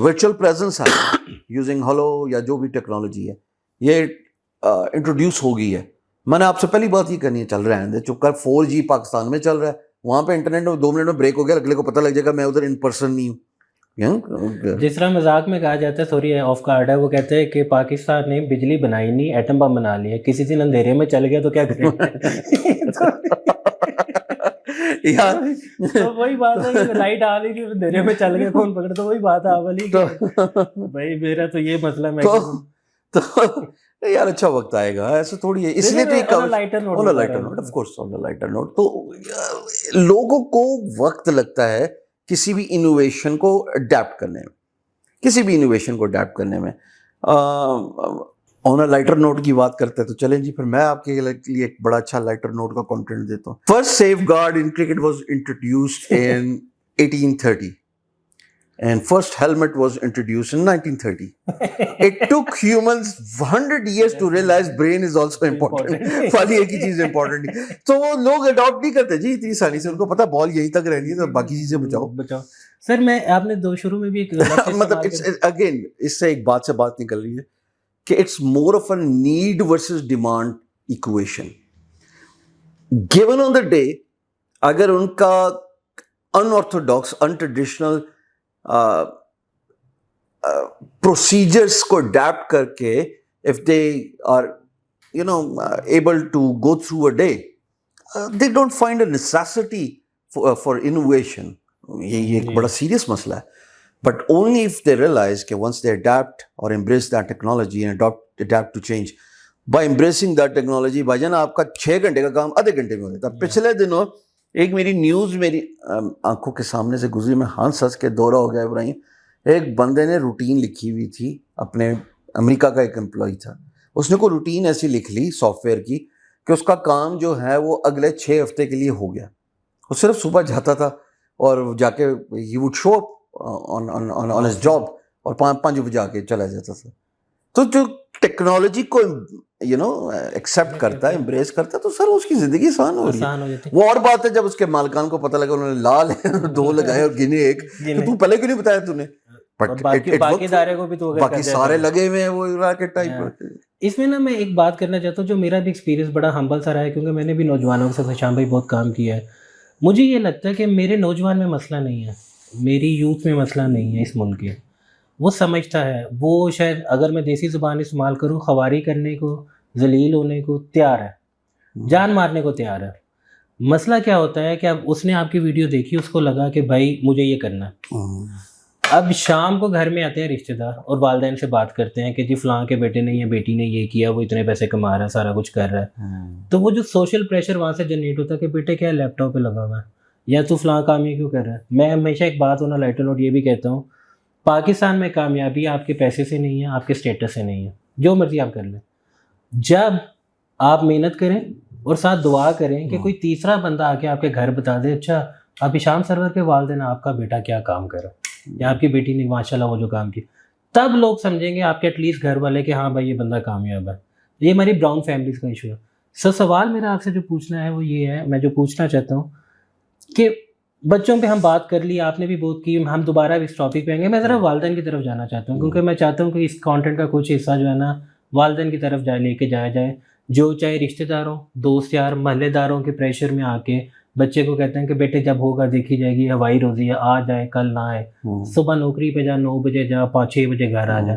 ورچوئل پریزنس ہے یوزنگ ہلو یا جو بھی ٹیکنالوجی ہے یہ انٹروڈیوس ہو گئی ہے, میں نے آپ سے پہلی بات یہ کرنی ہے, چل رہا ہے چپ کر 4G پاکستان میں چل رہا ہے, وہاں پہ انٹرنیٹ میں 2 منٹ میں بریک ہو گیا, اگلے کو پتہ لگ جائے گا میں ادھر ان پرسن نہیں ہوں. جس طرح مذاق میں کہا جاتا ہے, سوری آف کارڈ ہے, وہ کہتے ہیں کہ پاکستان نے بجلی بنائی نہیں, ایٹم بم بنا لیا, کسی دن اندھیرے میں چل گیا تو کیا کریں. تو وہی بات ہے کہ لائٹ آ رہی تھی اندھیرے میں چل گیا کون پکڑ, تو وہی بات ہے والی بھائی میرا تو یہ مسئلہ میں یار اچھا وقت آئے گا, ایسا تھوڑی ہے, اس لیے تو lighter note of course on lighter note. تو لوگوں کو وقت لگتا ہے کسی بھی انوویشن کو اڈیپٹ کرنے میں, آن اے لائٹر نوٹ کی بات کرتے ہیں تو چلیں جی پھر میں آپ کے لیے ایک بڑا اچھا لائٹر نوٹ کا کنٹینٹ دیتا ہوں. First safeguard in cricket was introduced in 1830 and first helmet was introduced in 1930. It took humans 100 years to realize brain is also important. والی ایک ہی چیز امپورٹنٹ ہے, تو وہ لوگ اڈاپٹ نہیں کرتے جی اتنی آسانی سے, ان کو پتا بال یہیں تک رہنی ہے تو باقی چیزیں بچاؤ. سر میں آپ نے شروع میں بھی ایک مطلب اگین اس سے ایک بات سے بات نکل رہی ہے کہ it's more of a need versus demand equation. Given on the day اگر ان کا unorthodox untraditional procedures کو اڈیپٹ کر کے if they are able to go through a day, they don't find a necessity for innovation. یہ ایک بڑا serious مسئلہ ہے. But only if they realize کہ once they adapt or embrace that technology and adapt to change, by embracing that technology بھائی جان آپ کا 6 گھنٹے کا کام آدھے گھنٹے میں ہو جاتا. پچھلے دنوں ایک میری نیوز میری آنکھوں کے سامنے سے گزری, میں ہنس ہنس کے دورہ ہو گیا ابراہیم. ایک بندے نے روٹین لکھی ہوئی تھی, اپنے امریکہ کا ایک امپلائی تھا, اس نے کوئی روٹین ایسی لکھ لی سافٹ ویئر کی کہ اس کا کام جو ہے وہ اگلے 6 ہفتے کے لیے ہو گیا. وہ صرف صبح جاتا تھا اور جا کے he would show up on his job اور 5 بجے آ کے چلا جاتا تھا. تو جو ٹیکنالوجی کو ایکسیپٹ کرتا ہے, امبریس کرتا ہے, تو سر اس کی زندگی آسان ہو رہی ہے. وہ اور بات ہے جب اس کے مالکان کو پتہ لگا انہوں نے لال 2 لگائے اور گنے ایک, تو پہلے کیوں نہیں بتایا تو نے, باقی سارے لگے ہوئے ہیں وہ راکٹ ٹائپ. اس میں نا میں ایک بات کرنا چاہتا ہوں جو میرا بھی ایکسپیرینس بڑا ہمبل سا رہا ہے, کیونکہ میں نے بھی نوجوانوں کے ساتھ شام بھائی بہت کام کیا ہے. مجھے یہ لگتا ہے کہ میرے نوجوان میں مسئلہ نہیں ہے, میری یوتھ میں مسئلہ نہیں ہے اس ملک کے. وہ سمجھتا ہے, وہ شاید اگر میں دیسی زبان استعمال کروں, خواری کرنے کو, ذلیل ہونے کو تیار ہے, جان مارنے کو تیار ہے. مسئلہ کیا ہوتا ہے کہ اب اس نے آپ کی ویڈیو دیکھی, اس کو لگا کہ بھائی مجھے یہ کرنا ہے. اب شام کو گھر میں آتے ہیں رشتہ دار اور والدین سے بات کرتے ہیں کہ جی فلاں کے بیٹے نے یا بیٹی نے یہ کیا, وہ اتنے پیسے کما رہا ہے, سارا کچھ کر رہا ہے. تو وہ جو سوشل پریشر وہاں سے جنریٹ ہوتا ہے کہ بیٹے کیا لیپ ٹاپ پہ لگا ہوا ہے, یا تو فلاں کام یہ کیوں کر رہا ہے. میں ہمیشہ ایک بات ہونا لائٹر نوٹ یہ بھی کہتا ہوں, پاکستان میں کامیابی آپ کے پیسے سے نہیں ہے, آپ کے اسٹیٹس سے نہیں ہے, جو مرضی آپ کر لیں. جب آپ محنت کریں اور ساتھ دعا کریں کہ کوئی تیسرا بندہ آ کے آپ کے گھر بتا دے, اچھا اب شام سرور کے والدین آپ کا بیٹا کیا کام کرا, یا آپ کی بیٹی نے ماشاء اللہ وہ جو کام کی, تب لوگ سمجھیں گے آپ کے ایٹ لیسٹ گھر والے کہ ہاں بھائی یہ بندہ کامیاب ہے. یہ ہماری براؤن فیملیز کا ایشو ہے. سوال میرا آپ سے جو پوچھنا ہے وہ یہ ہے, میں جو پوچھنا چاہتا ہوں کہ بچوں پہ ہم بات کر لی, آپ نے بھی بہت کی, ہم دوبارہ بھی اس ٹاپک پہ آئیں گے. میں ذرا والدین کی طرف جانا چاہتا ہوں, کیونکہ میں چاہتا ہوں کہ اس کانٹینٹ کا کچھ حصہ جو ہے نا والدین کی طرف لے کے جایا جائے, جو چاہے رشتہ داروں, دوست یار, محلے داروں کے پریشر میں آ کے بچے کو کہتے ہیں کہ بیٹے جب ہوگا دیکھی جائے گی, ہوائی روزی ہے, آ جائے کل نہ آئے, صبح نوکری پہ جا, 9 بجے جا, 5-6 بجے گھر آ جا.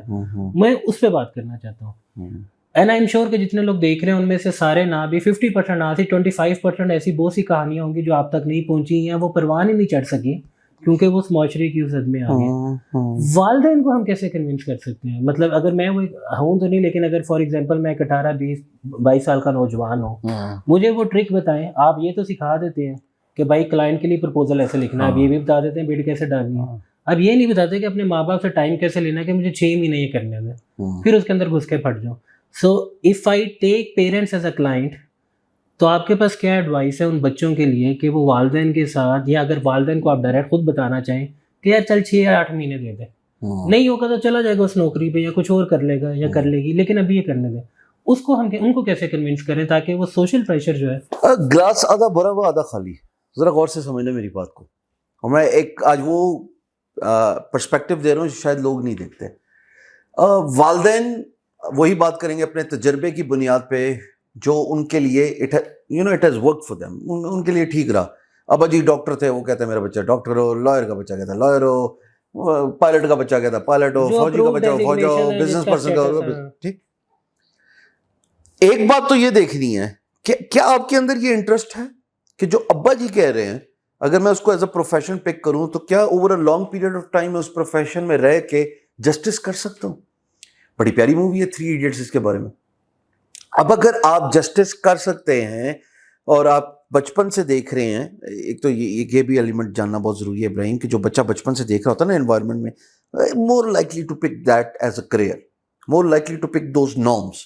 میں اس پہ بات کرنا چاہتا ہوں. اینڈ آئی ایم شیور کہ جتنے لوگ دیکھ رہے ہیں ان میں سے سارے نہ بھی 50% نہ سی 25% ایسی بہت سی کہانیاں ہوں گی جو آپ تک نہیں پہنچی ہیں, وہ پروان ہی نہیں چڑھ سکی کیونکہ وہ اس معاشرے کی زد میں آ گئی. والدین کو ہم کیسے کنونس کر سکتے ہیں؟ مطلب اگر میں وہ ہوں تو نہیں, لیکن اگر فار ایگزامپل میں 18-20-22 سال کا نوجوان ہوں, مجھے وہ ٹرک بتائیں. آپ یہ تو سکھا دیتے ہیں کہ بھائی کلائنٹ کے لیے پرپوزل ایسے لکھنا ہے, اب یہ بھی بتا دیتے ہیں بیٹ کیسے ڈالنی ہے. اب یہ نہیں بتاتے کہ اپنے ماں باپ سے ٹائم کیسے لینا ہے کہ مجھے 6 مہینے یہ کرنے دیں, پھر اس کے اندر گھس کے پھٹ جاؤ. So if I take parents as a client, تو آپ کے پاس کیا ایڈوائس ہے ان بچوں کے لیے کہ وہ والدین کے ساتھ, یا اگر والدین کو آپ ڈائریکٹ خود بتانا چاہیں کہ یار چل 6 یا 8 مہینے دے دیں, نہیں ہوگا تو چلا جائے گا اس نوکری پہ یا کچھ اور کر لے گا یا کر لے گی, لیکن ابھی یہ کرنے دیں. اس کو ہم ان کو کیسے کنونس کریں تاکہ وہ سوشل پریشر جو ہے, گلاس آدھا بھرا ہوا آدھا خالی, ذرا غور سے سمجھنا میری بات کو. اور میں ایک آج وہ پرسپیکٹو دے رہا ہوں شاید لوگ نہیں دیکھتے. والدین وہی بات کریں گے اپنے تجربے کی بنیاد پہ جو ان کے لیے it has work for them, ان کے لیے ٹھیک رہا. ابا جی ڈاکٹر تھے, وہ کہتا ہے میرا بچہ ڈاکٹر ہو, لائر کا بچہ کہتا ہے لائر ہو, پائلٹ کا بچہ کہتا ہے پائلٹ ہو, فوجی کا بچہ ہو فوج ہو, بزنس پرسن کا ہو. ٹھیک, ایک بات تو یہ دیکھنی ہے کہ کیا آپ کے اندر یہ انٹرسٹ ہے کہ جو ابا جی کہہ رہے ہیں, اگر میں اس کو ایز اے پروفیشن پک کروں تو کیا over a long period of time میں اس پروفیشن میں رہ کے جسٹس کر سکتا ہوں. بڑی پیاری مووی ہے 3 ایڈیٹس اس کے بارے میں. اب اگر آپ جسٹس کر سکتے ہیں اور آپ بچپن سے دیکھ رہے ہیں, ایک تو یہ بھی ایلیمنٹ جاننا بہت ضروری ہے ابراہیم, کہ جو بچہ بچپن سے دیکھ رہا ہوتا ہے نا انوائرمنٹ میں, more likely to pick that as a career, more likely to pick those norms.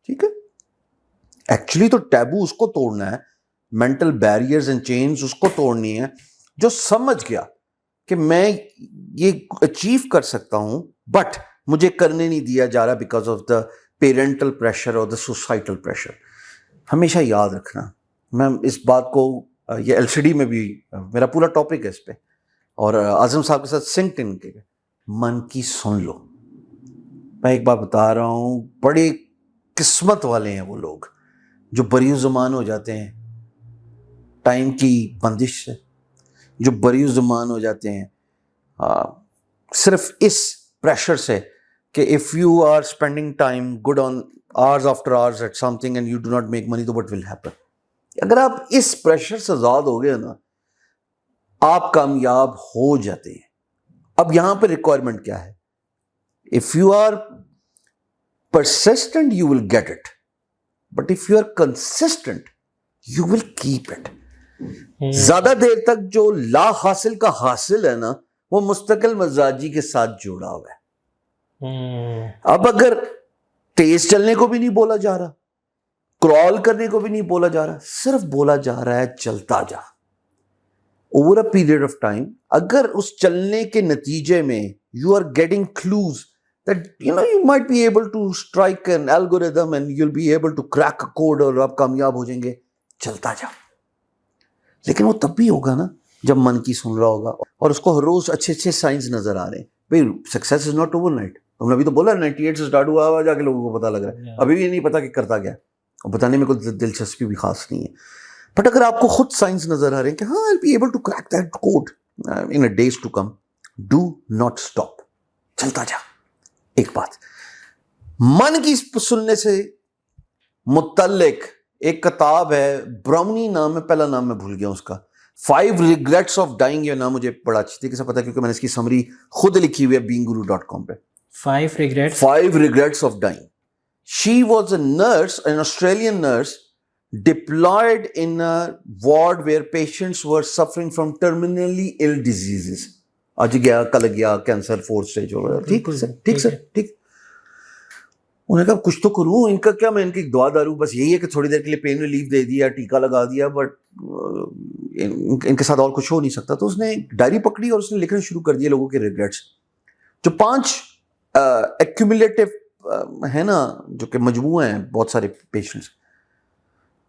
ٹھیک ہے, ایکچولی تو ٹیبو اس کو توڑنا ہے, مینٹل بیریئرز اینڈ چینز اس کو توڑنی ہے جو سمجھ گیا کہ میں یہ اچیو کر سکتا ہوں بٹ مجھے کرنے نہیں دیا جا رہا because of the parental pressure اور دا سوسائٹل پریشر. ہمیشہ یاد رکھنا, میں اس بات کو یہ ایل سی ڈی میں بھی میرا پورا ٹاپک ہے اس پہ, اور اعظم صاحب کے ساتھ سنکٹ ان کے من کی سن لو. میں ایک بات بتا رہا ہوں, بڑی قسمت والے ہیں وہ لوگ جو بریو زمان ہو جاتے ہیں ٹائم کی بندش سے, جو بریو زمان ہو جاتے ہیں صرف اس پریشر سے کہ if you are spending time good on hours after hours at something and you do not make money, تو what will happen. اگر آپ اس پریشر سے آزاد ہو گئے نا, آپ کامیاب ہو جاتے ہیں. اب یہاں پہ ریکوائرمنٹ کیا ہے, if you are persistent you will get it, but if you are consistent you will keep it. زیادہ دیر تک جو لا حاصل کا حاصل ہے نا, وہ مستقل مزاجی کے ساتھ جوڑا ہوا ہے. اب اگر تیز چلنے کو بھی نہیں بولا جا رہا, کرال کرنے کو بھی نہیں بولا جا رہا, صرف بولا جا رہا ہے چلتا جا. Over a period of time اگر اس چلنے کے نتیجے میں you are getting close that you might be able to strike an algorithm and you'll be able to crack a code اور آپ کامیاب ہو جائیں گے, چلتا جا. لیکن وہ تب بھی ہوگا نا جب من کی سن رہا ہوگا اور اس کو ہر روز اچھے اچھے سائنس نظر آ رہے ہیں. بھائی success is not over night, تم نے ابھی تو بولا 98 سے اسٹارٹ ہوا جا کے لوگوں کو پتا لگ رہا ہے, ابھی بھی نہیں پتا کہ کرتا کیا, اور بتانے میں کوئی دلچسپی بھی خاص نہیں ہے. بٹ اگر آپ کو خود سائنس نظر آ رہے ہیں کہ ہاں I'll be able to crack that code in a days to come, do not stop, چلتا جا. ایک بات من کی سننے سے متعلق ایک کتاب ہے, براؤنی نام ہے, پہلا نام میں بھول گیا اس کا, 5 regrets of dying. یہ نام مجھے بڑا اچھی طریقے سے پتا ہے کیونکہ میں نے اس کی سمری خود لکھی ہوئی ہے beinguru.com پہ. 5 regrets of dying. She was a nurse, an Australian nurse, deployed in a ward where patients were suffering from terminally ill diseases. آج گیا کل گیا, کینسر 4 stage ہو گیا. ٹھیک سر, ٹھیک سر, ٹھیک. انہوں نے کہا کچھ تو کروں, ان کا کیا, میں ان کی دعا داروں, بس یہی ہے کہ تھوڑی دیر کے لیے پین ریلیف دے دیا, ٹیکا لگا دیا, بٹ ان کے ساتھ اور کچھ ہو نہیں سکتا. تو اس نے ڈائری پکڑی اور اس نے لکھنا شروع کر دیا لوگوں کے ریگریٹس, جو 5 ایکیومولیٹو ہیں نا, جو کہ مجموعہ ہیں بہت سارے پیشنٹس.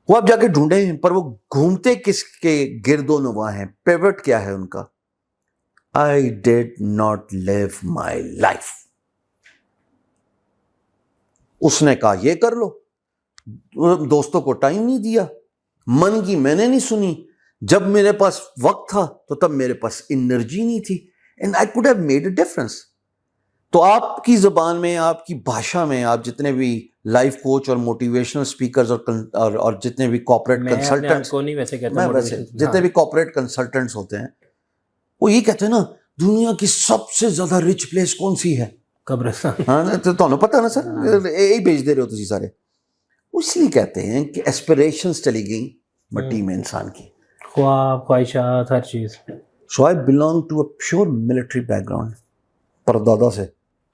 وہ آپ جا کے ڈھونڈے ہیں, پر وہ گھومتے کس کے گرد و نواح ہیں, پیوٹ کیا ہے ان کا, I did not live my life. اس نے کہا یہ کر لو, دوستوں کو ٹائم نہیں دیا, من کی میں نے نہیں سنی, جب میرے پاس وقت تھا تو تب میرے پاس انرجی نہیں تھی, and I could have made a difference. تو آپ کی زبان میں, آپ کی بھاشا میں, آپ جتنے بھی لائف کوچ اور موٹیویشنل اسپیکرز اور جتنے بھی کارپوریٹ کنسلٹنٹس, جتنے بھی کارپوریٹ کنسلٹنٹس ہوتے ہیں, وہ یہ کہتے ہیں نا دنیا کی سب سے زیادہ رچ پلیس کون سی ہے, قبرستان. ہاں تو تمہیں پتہ نا سر, یہی بھیج دے رہے ہو تسی سارے. اس لیے کہتے ہیں کہ ایسپریشنز چلی گئیں مٹی میں انسان کی, خواب, خواہشات, ہر چیز. So I belong to a pure military background. پردادا سے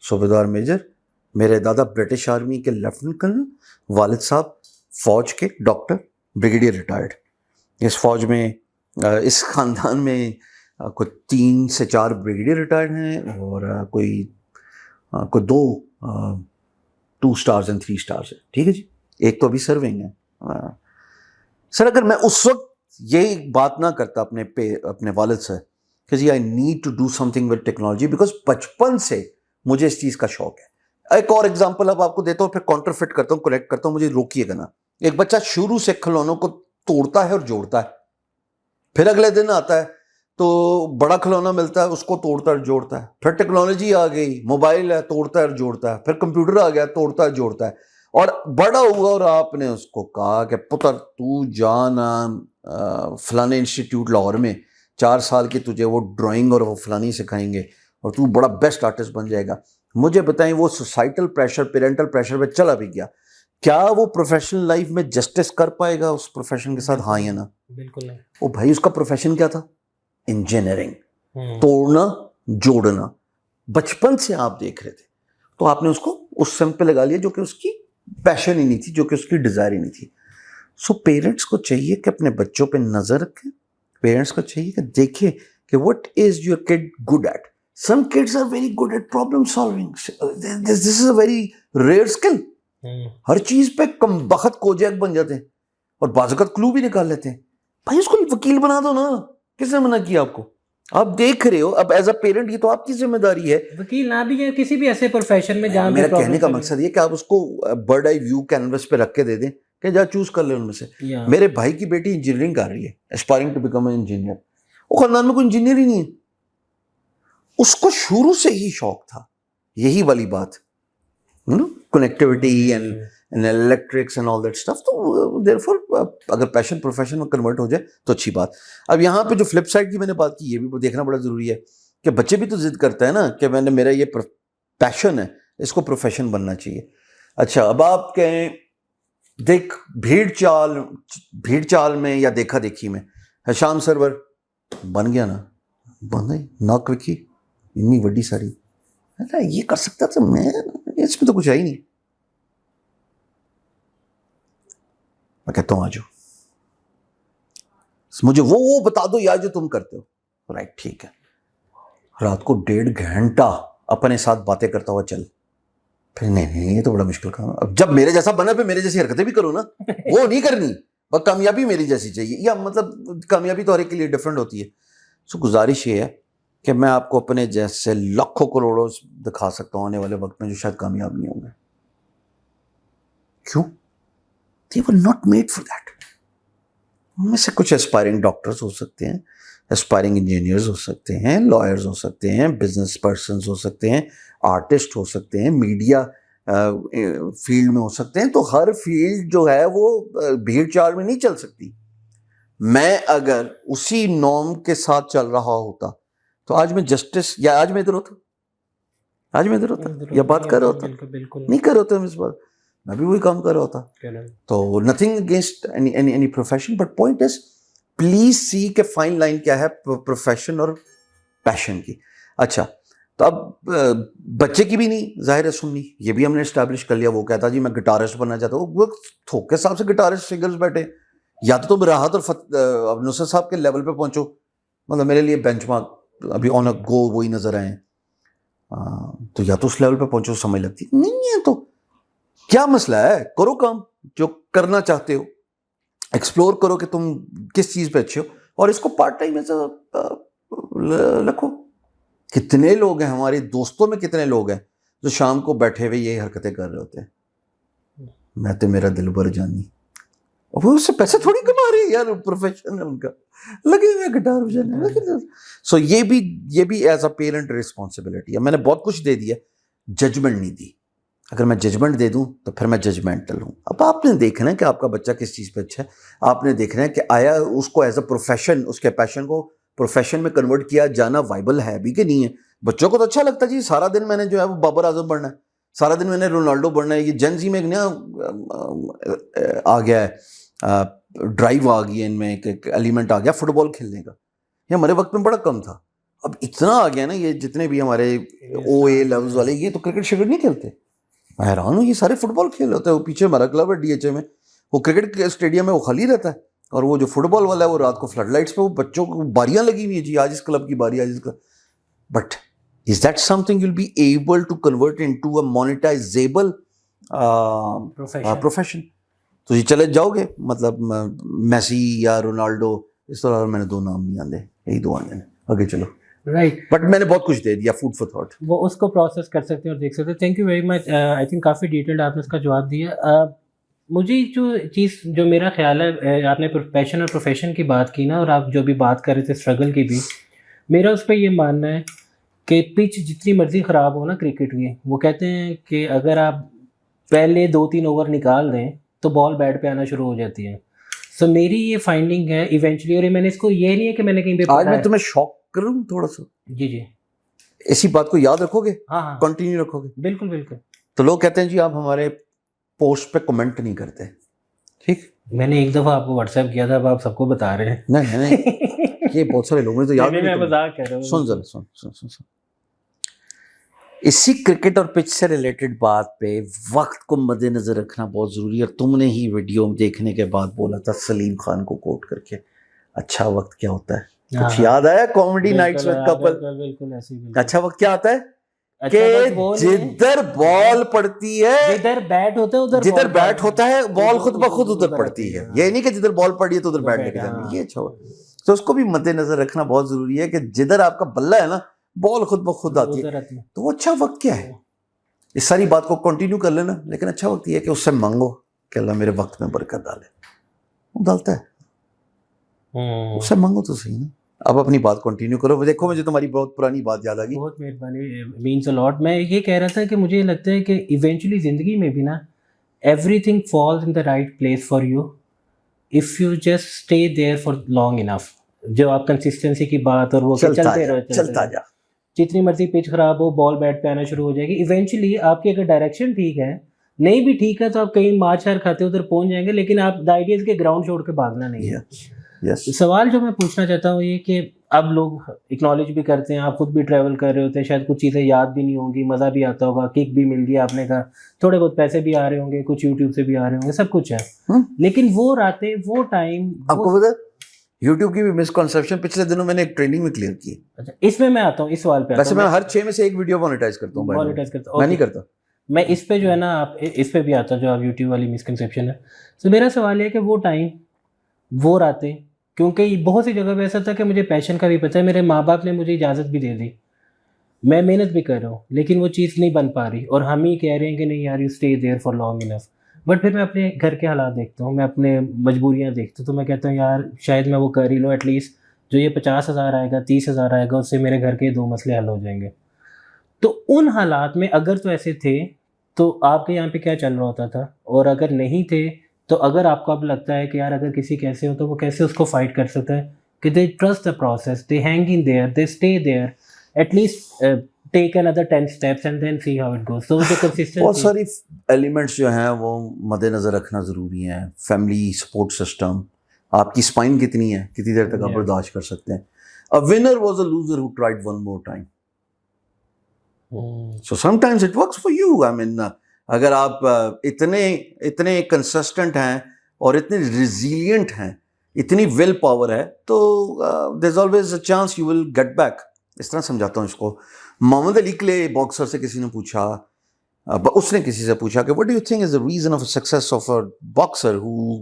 صوبیدار میجر، میرے دادا برٹش آرمی کے لیفٹنٹ کرنل، والد صاحب فوج کے ڈاکٹر بریگیڈیئر ریٹائرڈ. اس فوج میں اس خاندان میں کوئی 3 سے 4 بریگیڈیئر ریٹائرڈ ہیں اور کوئی 2 اسٹارز اینڈ 3 اسٹارز ہیں. ٹھیک ہے جی، ایک تو ابھی سرونگ ہے. سر اگر میں اس وقت یہ بات نہ کرتا اپنے والد سے کہ جی I need to do something with technology, because بچپن سے مجھے اس چیز کا شوق ہے. ایک اور ایگزامپل اب آپ کو دیتا ہوں، پھر کاؤنٹر فٹ کرتا ہوں، کریکٹ کرتا ہوں، مجھے روکیے گا نا. ایک بچہ شروع سے کھلونوں کو توڑتا ہے اور جوڑتا ہے، پھر اگلے دن آتا ہے تو بڑا کھلونا ملتا ہے، اس کو توڑتا ہے اور جوڑتا ہے. پھر ٹیکنالوجی آ گئی، موبائل ہے، توڑتا ہے اور جوڑتا ہے. پھر کمپیوٹر آ گیا، توڑتا ہے جوڑتا ہے. اور بڑا ہوا اور آپ نے اس کو کہا کہ پتر تو جانا فلانے انسٹیٹیوٹ لاہور میں 4 سال کی تجھے وہ ڈرائنگ اور وہ فلانی سکھائیں گے اور تو بڑا بیسٹ آرٹسٹ بن جائے گا. مجھے بتائیں وہ سوسائٹل پریشر، پیرنٹل پریشر پہ چلا بھی گیا، کیا وہ پروفیشنل لائف میں جسٹس کر پائے گا اس پروفیشن کے ساتھ؟ ہاں یا نا؟ بالکل نہیں. وہ بھائی اس کا پروفیشن کیا تھا؟ انجینئرنگ، توڑنا جوڑنا. بچپن سے آپ دیکھ رہے تھے تو آپ نے اس کو اس سم پہ لگا لیا جو کہ اس کی پیشن ہی نہیں تھی، جو کہ اس کی ڈیزائر ہی نہیں تھی. سو پیرنٹس کو چاہیے کہ اپنے بچوں پہ نظر رکھیں. پیرنٹس کو چاہیے کہ دیکھیں کہ what is your kid good at. Some kids are very good at problem solving. This is a very rare skill. ہر چیز پہ کم بخت کوجیک بن جاتے ہیں اور بعض اوقات کلو بھی نکال لیتے ہیں. بھائی اس کو وکیل بنا دو نا، کس نے منع کیا آپ کو؟ آپ دیکھ رہے ہو اب ایز اے پیرنٹ یہ تو آپ کی ذمہ داری ہے. وکیل نہ بھی ہے کسی بھی ایسے پروفیشن میں جہاں میرا کہنے کا مقصد یہ کہ آپ اس کو برڈ آئی ویو کینوس پہ رکھ کے دے دیں کہ جا چوز کر لیں ان میں سے. میرے بھائی کی بیٹی انجینئرنگ کر رہی ہے، aspiring to become an engineer. وہ خاندان میں کوئی انجینئر ہی نہیں ہے، اس کو شروع سے ہی شوق تھا یہی والی بات، connectivity and electrics and all that stuff. تو دیئرفور اگر پیشن پروفیشن میں کنورٹ ہو جائے تو اچھی بات. اب یہاں پہ جو فلپ سائڈ کی میں نے بات کی، یہ بھی دیکھنا بڑا ضروری ہے کہ بچے بھی تو ضد کرتے ہیں نا کہ میرا یہ پیشن ہے، اس کو پروفیشن بننا چاہیے. اچھا اب آپ کہیں دیکھ بھیڑ چال میں یا دیکھا دیکھی میں شام سرور بن گیا نا، بن گئی ناک وکی اتنی بڑی ساری، یہ کر سکتا تھا میں، اس میں تو کچھ ہے ہی نہیں. میں کہتا ہوں آ جاؤ مجھے وہ بتا دو یا جو تم کرتے ہو. رائٹ ٹھیک ہے، رات کو 1.5 گھنٹہ اپنے ساتھ باتیں کرتا ہوا چل. پھر نہیں یہ تو بڑا مشکل کام ہے. اب جب میرے جیسا بنا پہ میرے جیسی حرکتیں بھی کرو نا، وہ نہیں کرنی، بس کامیابی میری جیسی چاہیے. یا مطلب کامیابی تو ہر ایک کے لیے ڈفرینٹ ہوتی ہے. سو گزارش یہ ہے کہ میں آپ کو اپنے جیسے لاکھوں کروڑوں دکھا سکتا ہوں آنے والے وقت میں جو شاید کامیاب نہیں ہوں گے. کیوں؟ They were not made for that. ان میں سے کچھ اسپائرنگ ڈاکٹرز ہو سکتے ہیں، اسپائرنگ انجینئرز ہو سکتے ہیں، لائرز ہو سکتے ہیں، بزنس پرسنز ہو سکتے ہیں، آرٹسٹ ہو سکتے ہیں، میڈیا فیلڈ میں ہو سکتے ہیں. تو ہر فیلڈ جو ہے وہ بھیڑ چال میں نہیں چل سکتی. میں اگر اسی نارم کے ساتھ چل رہا ہوتا تو آج میں جسٹس یا آج میں ادھر ہوتا یا بات کر رہا ہوتا، نہیں کر رہا ہوتا. اس بات میں بھی وہی کام کر رہا ہوتا. تو nothing against any profession, but point is please see کہ فائن لائن کیا ہے پروفیشن اور پیشن کی. اچھا تو اب بچے کی بھی نہیں ظاہر ہے سننی، یہ بھی ہم نے اسٹیبلش کر لیا. وہ کہتا جی میں گٹارسٹ بننا چاہتا ہوں، وہ تھوک کے صاحب سے گٹارسٹ سنگرز بیٹھے، یا تو تم راحت اور نصرت صاحب کے لیول پہ پہنچو. مطلب میرے لیے بینچ مارک ابھی آن اے گو وہی نظر آئے ہیں. تو یا تو اس لیول پہ پہنچو سمجھ لگتی نہیں ہے. تو کیا مسئلہ ہے؟ کرو کام جو کرنا چاہتے ہو، ایکسپلور کرو کہ تم کس چیز پہ اچھے ہو اور اس کو پارٹ ٹائم ایسا رکھو. کتنے لوگ ہیں ہمارے دوستوں میں، کتنے لوگ ہیں جو شام کو بیٹھے ہوئے یہی حرکتیں کر رہے ہوتے ہیں. میں تو میرا دل بھر جانی، وہ اس سے پیسے تھوڑی کما رہے ہیں یار، پروفیشن ہے ان کا، لگے ہوئے گٹار بجانے. سو یہ بھی ایز اے پیرنٹ رسپانسبلٹی ہے. میں نے بہت کچھ دے دیا، ججمنٹ نہیں دی. اگر میں ججمنٹ دے دوں تو پھر میں ججمنٹل ہوں. اب آپ نے دیکھنا ہے کہ آپ کا بچہ کس چیز پہ اچھا ہے. آپ نے دیکھنا ہے کہ آیا اس کو ایز اے پروفیشن، اس کے پیشن کو پروفیشن میں کنورٹ کیا جانا وائبل ہے بھی کہ نہیں ہے. بچوں کو تو اچھا لگتا ہے جی سارا دن میں نے جو ہے وہ بابر اعظم بننا ہے، سارا دن میں نے رونالڈو بننا ہے. یہ جن زی میں ایک نیا آ گیا ہے، ڈرائیو آ گئی ہے ان میں، ایک ایلیمنٹ آ گیا فٹ بال کھیلنے کا. یہ ہمارے وقت میں بڑا کم تھا. اب اتنا آ گیا نا, یہ جتنے بھی ہمارے او اے لیولز والے یہ تو کرکٹ شکٹ نہیں کھیلتے. میں حیران ہوں, یہ سارے فٹ بال کھیل ہوتے ہیں. وہ پیچھے ہمارا کلب ہے ڈی ایچ اے میں, وہ کرکٹ کے اسٹیڈیم میں وہ خالی رہتا ہے, اور وہ جو فٹ بال والا ہے وہ رات کو فلڈ لائٹس پہ وہ بچوں کو باریاں لگی ہوئی ہیں, جی آج اس کلب کی باری, آج اس club. But is that something you will be able to convert into a monetisable profession? تو یہ چلے جاؤ گے, مطلب میسی یا رونالڈو, اس طرح میں نے 2 نام نہیں آندے, یہی 2 آندے ہیں, آگے چلو. رائٹ, بٹ میں نے بہت کچھ دے دیا, فوڈ فار تھاٹ. وہ اس کو پروسیس کر سکتے ہیں اور دیکھ سکتے ہیں. Thank you very much, I think coffee detailed آپ نے اس کا جواب دیا. مجھے جو چیز جو میرا خیال ہے, آپ نے پیشن اور پروفیشن کی بات کی نا, اور آپ جو بھی بات کر رہے تھے اسٹرگل کی بھی, میرا اس پہ یہ ماننا ہے کہ پچ جتنی مرضی خراب ہو نا کرکٹ کی, وہ کہتے ہیں کہ اگر آپ پہلے 2-3 اوور نکال دیں تو بال بیٹ پہ آنا شروع ہو جاتی ہے. سو میری یہ فائنڈنگ ہے ایونچولی, اور میں نے اس کو یہ نہیں ہے کہ میں نے کہیں پہ آج میں تمہیں شوق کروں تھوڑا سا. جی جی, اسی بات کو یاد رکھو گے, ہاں ہاں کنٹینیو رکھو گے. بالکل بالکل. تو لوگ کہتے ہیں جی آپ ہمارے پوسٹ پہ کمنٹ نہیں کرتے. ٹھیک, میں نے ایک دفعہ آپ کو واٹس ایپ کیا تھا, اب آپ سب کو بتا رہے ہیں. نہیں نہیں, یہ بہت سارے لوگوں نے تو یاد میں نہیں. مذاق کر رہا ہوں. سن ذرا, سن. اسی کرکٹ اور پچ سے ریلیٹڈ بات پہ وقت کو مد نظر رکھنا بہت ضروری ہے. اور تم نے ہی ویڈیو دیکھنے کے بعد بولا تھا سلیم خان کو کوٹ کر کے, اچھا وقت کیا ہوتا ہے. کچھ یاد آیا کامیڈی نائٹس ود کپل؟ بالکل ایسے ہی. اچھا وقت کیا آتا ہے کہ جدھر بال پڑتی ہے, جدھر بیٹ ہوتا ہے ادھر جدھر بیٹ ہوتا ہے بال خود بخود ادھر پڑتی ہے. یہ نہیں کہ جدھر بال پڑی ہے تو ادھر بیٹ لے کے جانی. یہ اچھا ہوا. تو اس کو بھی مد نظر رکھنا بہت ضروری ہے کہ جدھر آپ کا بلہ ہے نا, بال خود بخود آتی ہے. تو وہ اچھا وقت کیا ہے؟ اس ساری بات کو کنٹینیو کر لینا, لیکن اچھا وقت یہ ہے کہ اس سے مانگو کہ اللہ میرے وقت میں برکت ڈالے. وہ ڈالتا ہے, اس سے مانگو تو صحیح نا. اب اپنی بات کنٹینیو کرو. دیکھو مجھے تمہاری بہت پرانی بات یاد آ گئی. بہت مہربانی, مینس اے لاٹ. میں یہ کہہ رہا تھا کہ مجھے یہ لگتا ہے کہ ایونچولی زندگی میں بھی نا every thing falls in the right place for you if you just stay there for long enough. جو آپ کنسسٹنسی کی بات, اور وہ چلتے رہو, چلتا جا, جتنی مرضی پچ خراب ہو بال بیٹ پہ آنا شروع ہو جائے گی. ایونچولی آپ کی اگر ڈائریکشن ٹھیک ہے, نہیں بھی ٹھیک ہے, تو آپ کہیں مار چھار کھاتے ادھر پہنچ جائیں گے, لیکن آپ دا آئیڈیا کے گراؤنڈ چھوڑ کے بھاگنا نہیں ہے. سوال جو میں پوچھنا چاہتا ہوں یہ کہ اب لوگ اکنالج بھی کرتے ہیں, آپ خود بھی ٹریول کر رہے ہوتے ہیں, شاید کچھ چیزیں یاد بھی نہیں ہوں گی, مزہ بھی آتا ہوگا, کک بھی مل گیا, آپ نے کہا تھوڑے بہت پیسے بھی آ رہے ہوں گے, کچھ یوٹیوب سے بھی آ رہے ہوں گے, سب کچھ ہے. لیکن وہ راتیں, وہ ٹائم, آپ کو پتا یوٹیوب کی بھی مسکنسیپشن پچھلے دنوں میں نے ایک ٹریننگ میں کلیئر کی. اچھا, اس میں اسوال پہ آتا ہوں. ویسے میں ہر 6 میں سے ایک ویڈیو مانیٹائز کرتا ہوں. میں نہیں کرتا. میں اس پہ جو ہے نا, آپ اس پہ بھی آتا جو آپ یوٹیوب والی مسکنسیپشن ہے. تو میرا سوال ہے کہ وہ ٹائم, وہ راتیں, کیونکہ بہت سی جگہ پہ ایسا تھا کہ مجھے پیشن کا بھی پتہ ہے, میرے ماں باپ نے مجھے اجازت بھی دے دی, میں محنت بھی کر رہا ہوں, لیکن وہ چیز نہیں بن پا رہی, اور ہم ہی کہہ رہے ہیں کہ نہیں یار you stay there for long enough. But پھر میں اپنے گھر کے حالات دیکھتا ہوں, میں اپنے مجبوریاں دیکھتا ہوں, تو میں کہتا ہوں یار شاید میں وہ کر ہی لوں. ایٹ لیسٹ جو یہ 50,000 آئے گا, 30,000 آئے گا, اس سے میرے گھر کے 2 مسئلے حل ہو جائیں گے. تو ان حالات میں اگر تو ایسے تھے تو آپ کے یہاں پہ کیا چل رہا ہوتا تھا, اور اگر نہیں تھے تو اگر آپ کو اب لگتا ہے کہ یار اگر کسی کیسے ہو تو وہ کیسے اس کو فائٹ کر سکتا ہے کہ they trust the process, they hang in there, they stay there, at least take another 10 steps and then see how it goes. So جو consistency, بہت ساری ایلیمنٹس جو ہیں وہ مد نظر رکھنا ضروری ہیں. فیملی سپورٹ سسٹم, آپ کی اسپائن کتنی ہے, کتنی دیر تک آپ برداشت کر سکتے ہیں. A winner was a loser who tried one more time. So sometimes it works for you. I mean, اگر آپ اتنے کنسسٹنٹ ہیں اور اتنے ریزیلینٹ ہیں, اتنی ول پاور ہے, تو there is always a chance you will get back. اس طرح سمجھاتا ہوں اس کو. محمد علی کلے باکسر سے کسی نے پوچھا, اس نے کسی سے پوچھا کہ what do you think is the reason of success of a boxer who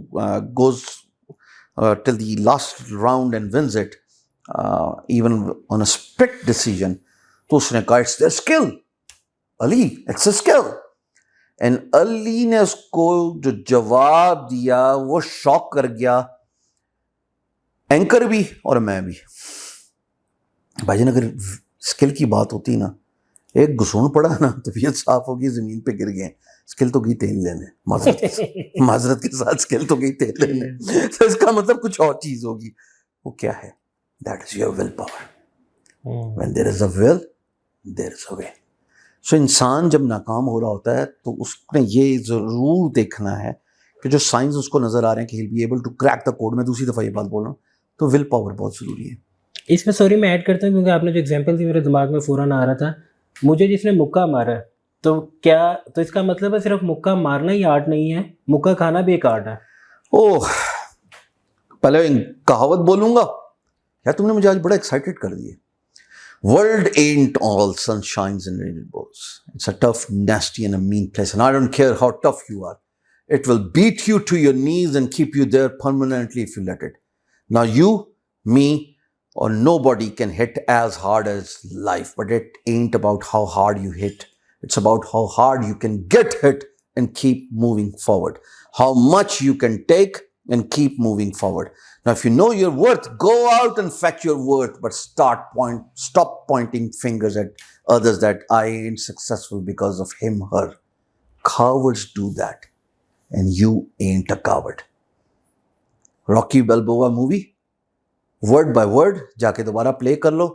goes till the last round and wins it even on a split decision. تو اس نے کہا it's their skill. Ali, it's a skill. And Ali نے اس کو جو جواب دیا وہ شاک کر گیا اینکر بھی اور میں بھی. بھائی جان, اگر اسکل کی بات ہوتی نا, ایک گھسون پڑا نا, طبیعت صاف ہوگی, زمین پہ گر گئے, اسکل تو گئی تیل لینے, معذرت کے ساتھ اسکل تو گئی تیل لینے, تو اس کا مطلب کچھ اور چیز ہوگی. وہ کیا ہے؟ That is your willpower. When there is a will there is a way. So انسان جب ناکام ہو رہا ہوتا ہے تو اس نے یہ ضرور دیکھنا ہے کہ جو سائنس اس کو نظر آ رہے ہیں کہ he'll be able to crack the code. میں دوسری دفعہ یہ بات بول رہا ہوں, تو ول پاور بہت ضروری ہے. اس میں سوری میں ایڈ کرتا ہوں کیونکہ آپ نے جو ایگزامپل دی میرے دماغ میں فوراً آ رہا تھا. مجھے جس نے مکہ مارا ہے تو کیا تو اس کا مطلب ہے صرف مکہ مارنا ہی آرٹ نہیں ہے, مکہ کھانا بھی ایک آرٹ ہے؟ اوہ پہلے کہاوت بولوں گا یا تم نے مجھے آج بڑا ایکسائٹیڈ کر دیا. World ain't all sunshines and rainbows. It's a tough, nasty and a mean place. And I don't care how tough you are. It will beat you to your knees and keep you there permanently if you let it. Now you, me, or nobody can hit as hard as life. But it ain't about how hard you hit. It's about how hard you can get hit and keep moving forward. How much you can take and keep moving forward. Now, if you know your worth, go out and fetch your worth, but stop pointing fingers at others that I ain't successful because of him, her. Cowards do that, and you ain't a coward. Rocky Balboa movie, word by word, jaake dobara play kar lo.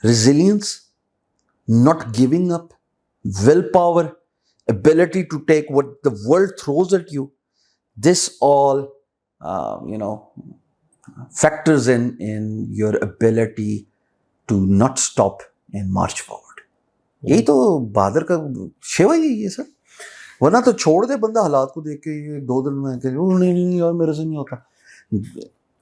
Resilience, not giving up, willpower, ability to take what the world throws at you. This all factors in your ability to not stop and march forward. یہی تو بہادر کا شیوا ہی ہے سر. ورنہ تو چھوڑ دے بندہ حالات کو دیکھ کے یہ 2 دن میں کہ نہیں یار میرے سے نہیں ہوتا.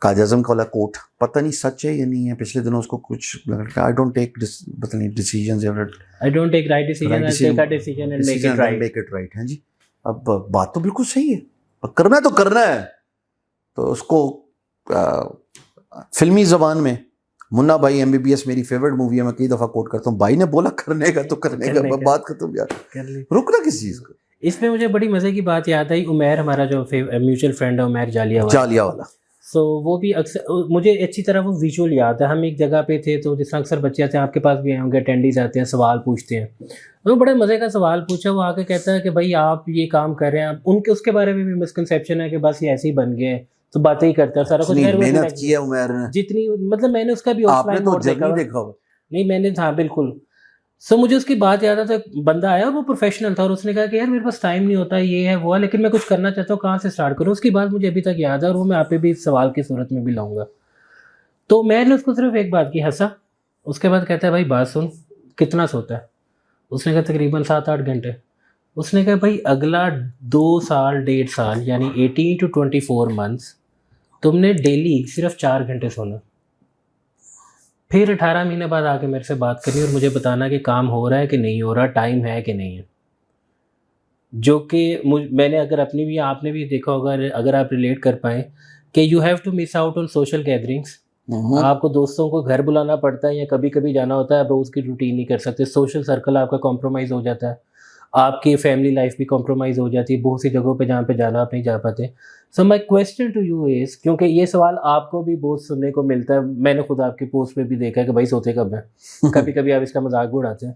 قائد اعظم کا والا کوٹ پتہ نہیں سچ ہے یا نہیں ہے. پچھلے دنوں اس کو کچھ I don't take پتہ نہیں decisions. I don't take right decision, I take a decision and make it right. ہاں جی, اب بات تو بالکل صحیح ہے, کرنا ہے تو کرنا ہے. تو اس کو فلمی زبان میں منا بھائی MBBS میری فیورٹ مووی ہے, میں کئی دفعہ کوٹ کرتا ہوں, بھائی نے بولا کرنے کا تو کرنے کا, بات ختم یار, رکنا کس چیز کو. اس میں مجھے بڑی مزے کی بات یاد آئی, عمیر ہمارا جو میوچل فرینڈ ہے عمیر جالیہ والا, سو وہ بھی اکثر مجھے اچھی طرح وہ ویژول یاد ہے. ہم ایک جگہ پہ تھے تو جس طرح اکثر بچے آتے ہیں, آپ کے پاس بھی آئے ہوں گے, اٹینڈیز آتے ہیں سوال پوچھتے ہیں. وہ بڑے مزے کا سوال پوچھا, وہ آ کے کہتا ہے کہ بھائی آپ یہ کام کر رہے ہیں, ان کے اس کے بارے میں بھی مسکنسیپشن ہے کہ بس یہ ایسے ہی بن گئے تو باتیں ہی کرتا ہے سارا کچھ. محنت کی ہے عمیر نے جتنی, مطلب میں نے اس کا بھی آف لائن موڈ دیکھا نہیں میں نے, ہاں بالکل. سو مجھے اس کی بات یاد آتا ہے, بندہ آیا اور وہ پروفیشنل تھا اور اس نے کہا کہ یار میرے پاس ٹائم نہیں ہوتا, یہ ہے وہ ہے, لیکن میں کچھ کرنا چاہتا ہوں, کہاں سے اسٹارٹ کروں. اس کی بات مجھے ابھی تک یاد ہے اور وہ میں آپ پہ بھی سوال کی صورت میں بھی لاؤں گا. تو میں نے اس کو صرف ایک بات کی, ہنسا. اس کے بعد کہتا ہے بھائی بات سن, کتنا سوتا ہے؟ اس نے کہا تقریباً 7-8 گھنٹے. اس نے کہا بھائی اگلا 2 سال 1.5 سال یعنی 18 to 24 months تم نے ڈیلی صرف 4 گھنٹے سونا, پھر 18 مہینے بعد آ کے میرے سے بات کرنی اور مجھے بتانا کہ کام ہو رہا ہے کہ نہیں ہو رہا, ٹائم ہے کہ نہیں ہے. جو کہ میں نے اگر اپنی بھی, آپ نے بھی دیکھا ہوگا, اگر آپ ریلیٹ کر پائیں کہ you have to miss out on social gatherings. آپ کو دوستوں کو گھر بلانا پڑتا ہے یا کبھی کبھی جانا ہوتا ہے, آپ روز کی روٹین نہیں کر سکتے. سوشل سرکل آپ کا کمپرومائز ہو جاتا ہے, آپ کی فیملی لائف بھی کمپرومائز ہو جاتی ہے, بہت سی جگہوں پہ جہاں پہ جانا آپ نہیں جا پاتے. سو مائی کویسچن ٹو یو از, کیونکہ یہ سوال آپ کو بھی بہت سننے کو ملتا ہے, میں نے خود آپ کی پوسٹ پہ بھی دیکھا ہے کہ بھائی سوتے کب ہیں, کبھی کبھی آپ اس کا مذاق بھی اڑاتے ہیں.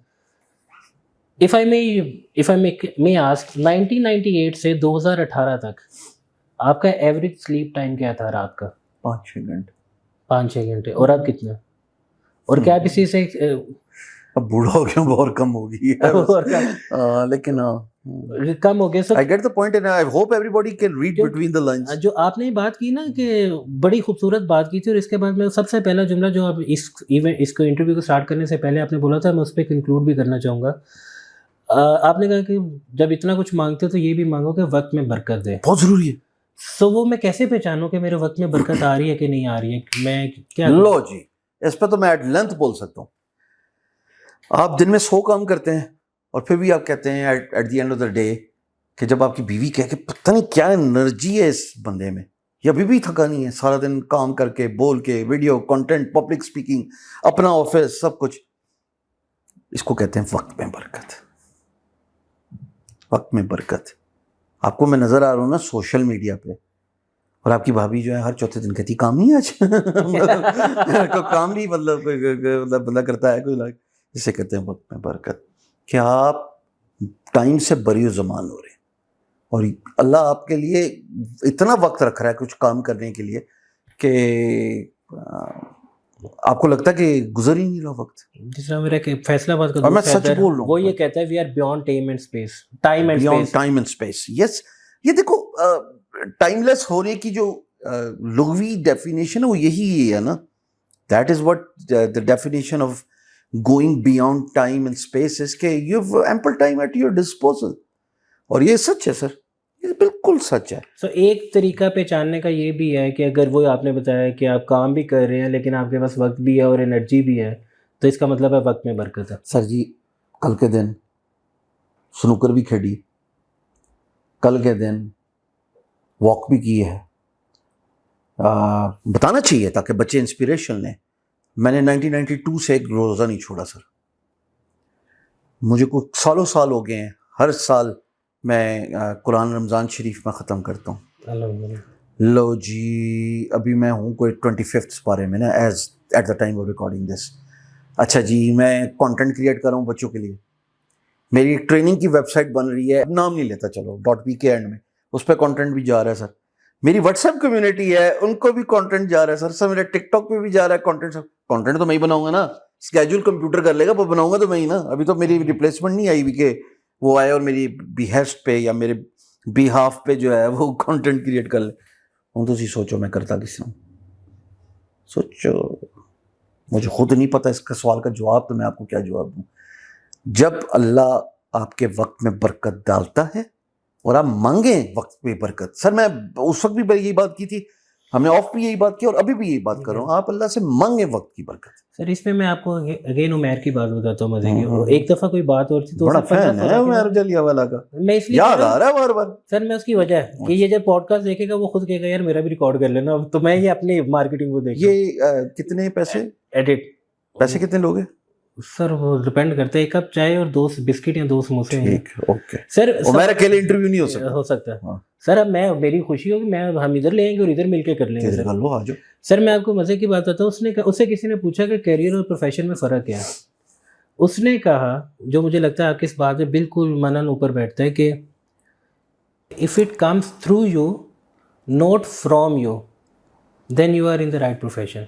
if I may ask, 1998 سے 2018 تک آپ کا ایوریج سلیپ ٹائم کیا تھا رات کا؟ 5-6 گھنٹے. 5-6 گھنٹے. اور اب کتنا؟ اور کیا کسی سے اب بوڑھا ہو گیا, بہت کم ہو گئی ہے, لیکن کم ہو گیا. I get the point and I hope everybody can read between the lines. جو آپ نے بات کی نا کہ بڑی خوبصورت بات کی تھی, اور اس کے بعد میں سب سے پہلا جملہ جو اب اس کو انٹرویو کو اسٹارٹ کرنے سے پہلے آپ نے بولا تھا, میں اس پہ کنکلوڈ بھی کرنا چاہوں گا. آپ نے کہا کہ جب اتنا کچھ مانگتے ہو تو یہ بھی مانگو کہ وقت میں برکت دے, بہت ضروری ہے. سو وہ میں کیسے پہچانوں کہ میرے وقت میں برکت آ رہی ہے کہ نہیں آ رہی ہے؟ میں کیا لو جی, اس پہ تو میں ایٹ لینتھ بول سکتا ہوں. آپ دن میں 100 کام کرتے ہیں اور پھر بھی آپ کہتے ہیں at the end of the day کہ جب آپ کی بیوی کہے کہ پتہ نہیں کیا انرجی ہے اس بندے میں, یا ابھی بھی تھکا نہیں ہے, سارا دن کام کر کے, بول کے, ویڈیو کانٹینٹ, پبلک اسپیکنگ, اپنا آفس, سب کچھ, اس کو کہتے ہیں وقت میں برکت. وقت میں برکت. آپ کو میں نظر آ رہا ہوں نا سوشل میڈیا پہ, اور آپ کی بھابھی جو ہے ہر چوتھے دن کہتی کام نہیں آج کو کام نہیں, مطلب بندہ کرتا ہے کوئی لائک, جسے کہتے ہیں وقت میں برکت. کہ آپ ٹائم سے بری زمان ہو رہے ہیں اور اللہ آپ کے لیے اتنا وقت رکھ رہا ہے کچھ کام کرنے کے لیے کہ آپ کو لگتا ہے کہ گزر ہی نہیں رہا وقت. جس طرح میرا فیصلہ بات اور میں سچ بول رہا ہوں, وہ یہ کہتا ہے we are beyond time and space. Time and space, yes. یہ دیکھو ٹائم لیس ہونے کی جو لغوی ڈیفینیشن ہے وہ یہی ہے نا, That is what the definition of going beyond time and space is, کہ you have ample time at your disposal. اور یہ سچ ہے سر, یہ بالکل سچ ہے. سو ایک طریقہ پہچاننے کا یہ بھی ہے کہ اگر وہ آپ نے بتایا کہ آپ کام بھی کر رہے ہیں لیکن آپ کے پاس وقت بھی ہے اور انرجی بھی ہے, تو اس کا مطلب ہے وقت میں برکت ہے. سر جی کل کے دن سنوکر بھی کھیلی, کل کے دن واک بھی کی ہے. بتانا چاہیے تاکہ بچے انسپریشن لیں. میں نے 1992 سے ایک روزہ نہیں چھوڑا سر. مجھے کوئی سالوں سال ہو گئے ہیں, ہر سال میں قرآن رمضان شریف میں ختم کرتا ہوں. الحمدللہ. لو جی ابھی میں ہوں کوئی 25 پارے میں نا, as at the time of recording this. اچھا جی میں کانٹینٹ کریٹ کر رہا ہوں بچوں کے لیے. میری ٹریننگ کی ویب سائٹ بن رہی ہے, نام نہیں لیتا چلو, .p کے اینڈ میں, اس پہ کانٹینٹ بھی جا رہا ہے سر. میری واٹس ایپ کمیونٹی ہے, ان کو بھی کانٹینٹ جا رہا ہے سر. میرے ٹک ٹاک پہ بھی جا رہا ہے کانٹینٹ. سر کانٹینٹ تو میں ہی بناؤں گا نا, اسکیجول کمپیوٹر کر لے گا, وہ بناؤں گا تو میں ہی نا. ابھی تو میری ریپلیسمنٹ نہیں آئی بھی کہ وہ آئے اور میری بیہیسٹ پہ یا میرے بیہاف پہ جو ہے وہ کانٹینٹ کریٹ کر لے. ہوں تو سوچو میں کرتا کس ہوں, سوچو. مجھے خود نہیں پتہ اس کا سوال کا جواب, تو میں آپ کو کیا جواب دوں. جب اللہ آپ کے وقت میں برکت ڈالتا ہے اور آپ مانگیں وقت پہ برکت. سر میں اس وقت بھی یہی بات کی تھی, ہم نے آف بھی یہی بات کی اور ابھی بھی یہی بات کر رہا ہوں, آپ اللہ سے مانگیں وقت کی برکت. سر اس میں آپ کو اگین عمیر کی بات بتاتا ہوں مزے کی. ایک دفعہ کوئی بات اور تھی تو بڑا فین ہے عمیر جلیانوالہ کا, میں اس لیے یاد آ رہا ہے بار بار. سر میں اس کی وجہ ہے کہ یہ جب پوڈ کاسٹ دیکھے گا وہ خود کہے گا یار میرا بھی ریکارڈ کر لینا, تو میں یہ اپنی مارکیٹنگ کو دیکھ. یہ کتنے پیسے ایڈٹ پیسے کتنے لوگ ہیں سر؟ وہ ڈپینڈ کرتا ہے, ایک کپ چائے اور 2 بسکٹ یا 2 سموسے ہیں. ٹھیک اوکے. سر میرا اکیلے انٹرویو نہیں ہو سکتا. سر اب میں میری خوشی ہوگی, میں ہم ادھر لیں گے اور ادھر مل کے کر لیں گے. سر میں آپ کو مزے کی بات بتاؤں, اس سے کسی نے پوچھا کہ کیریئر اور پروفیشن میں فرق کیا ہے. اس نے کہا, جو مجھے لگتا ہے آپ کی اس بات میں بالکل منن اوپر بیٹھتا ہے, کہ if it comes through you not from you then you are in the right profession.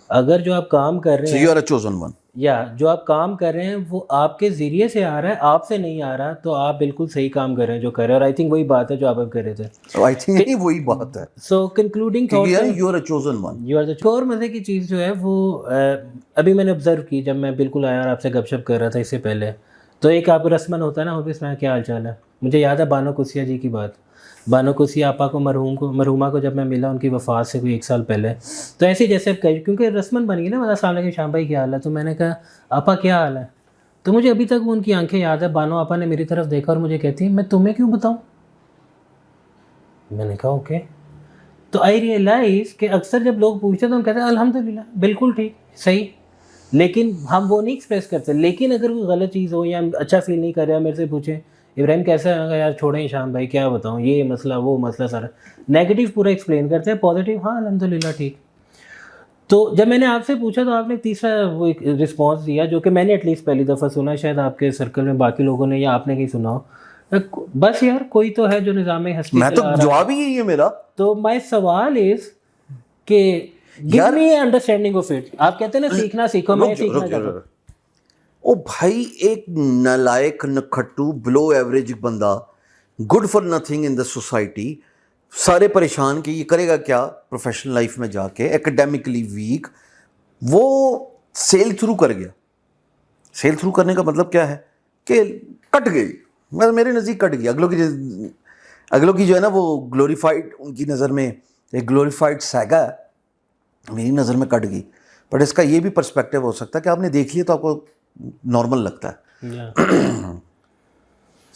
اگر جو آپ کام کر رہے ہیں یا جو آپ کام کر رہے ہیں وہ آپ کے ذریعے سے آ رہا ہے, آپ سے نہیں آ رہا, تو آپ بالکل صحیح کام کر رہے ہیں جو کر رہے ہیں. اور آئی تھنک وہی بات ہے جو آپ اب کر رہے تھے. آئی تھنک وہی بات ہے. So concluding you are a chosen one. You are the. اور مزے کی چیز جو ہے وہ ابھی میں نے آبزرو کی, جب میں بالکل آیا اور آپ سے گپ شپ کر رہا تھا اس سے پہلے, تو ایک آپ رسمن ہوتا ہے نا آفس میں, کیا حال چال ہے. مجھے یاد ہے بانو کسیا جی کی بات. بانو کسیا آپا کو مرحومہ کو جب میں ملا ان کی وفات سے کوئی 1 سال پہلے, تو ایسے جیسے کیونکہ رسمن بن گئی نا, السلام علیکم شام بھائی کیا حال ہے, تو میں نے کہا آپا کیا حال ہے. تو مجھے ابھی تک وہ ان کی آنکھیں یاد ہے. بانو آپا نے میری طرف دیکھا اور مجھے کہتی ہیں میں تمہیں کیوں بتاؤں. میں نے کہا اوکے. تو آئی ریئلائز کہ اکثر جب لوگ پوچھتے تو ہم کہتے ہیں الحمدللہ بالکل ٹھیک صحیح, لیکن ہم وہ نہیں ایکسپریس کرتے. لیکن اگر کوئی غلط چیز ہو یا اچھا فیل نہیں کر رہا, میرے سے پوچھیں ابراہیم کیسا ہے, یار چھوڑیں شام بھائی کیا بتاؤں, یہ مسئلہ وہ مسئلہ, سارا نیگیٹو پورا ایکسپلین کرتے ہیں, پازیٹیو ہاں الحمدللہ ٹھیک. تو جب میں نے آپ سے پوچھا تو آپ نے ایک تیسرا وہ ایک رسپانس دیا جو کہ میں نے ایٹ لیسٹ پہلی دفعہ سنا, شاید آپ کے سرکل میں باقی لوگوں نے یا آپ نے کہیں سنا ہو, بس یار کوئی تو ہے جو نظام ہستی. میں تو جواب ہی یہی ہے میرا. تو مائی سوال از کہ give me understanding of it. آپ کہتے ہیں نا سیکھنا سیکھو, میں سیکھنا چاہتا ہوں. او بھائی ایک نالائق نکھٹو بلو ایوریج بندہ, good for nothing in the society, سارے پریشان کہ یہ کرے گا کیا پروفیشنل لائف میں جا کے, ایکڈیمکلی ویک, وہ سیل تھرو کر گیا. سیل تھرو کرنے کا مطلب کیا ہے کہ کٹ گئی, میرے نزدیک کٹ گئی. اگلوں کی جو ہے نا وہ گلوریفائڈ, ان کی نظر میں ایک گلوریفائڈ سیگا ہے, میری نظر میں کٹ گئی. بٹ اس کا یہ بھی پرسپیکٹیو ہو سکتا ہے کہ آپ نے دیکھ لیا تو آپ کو نارمل لگتا ہے.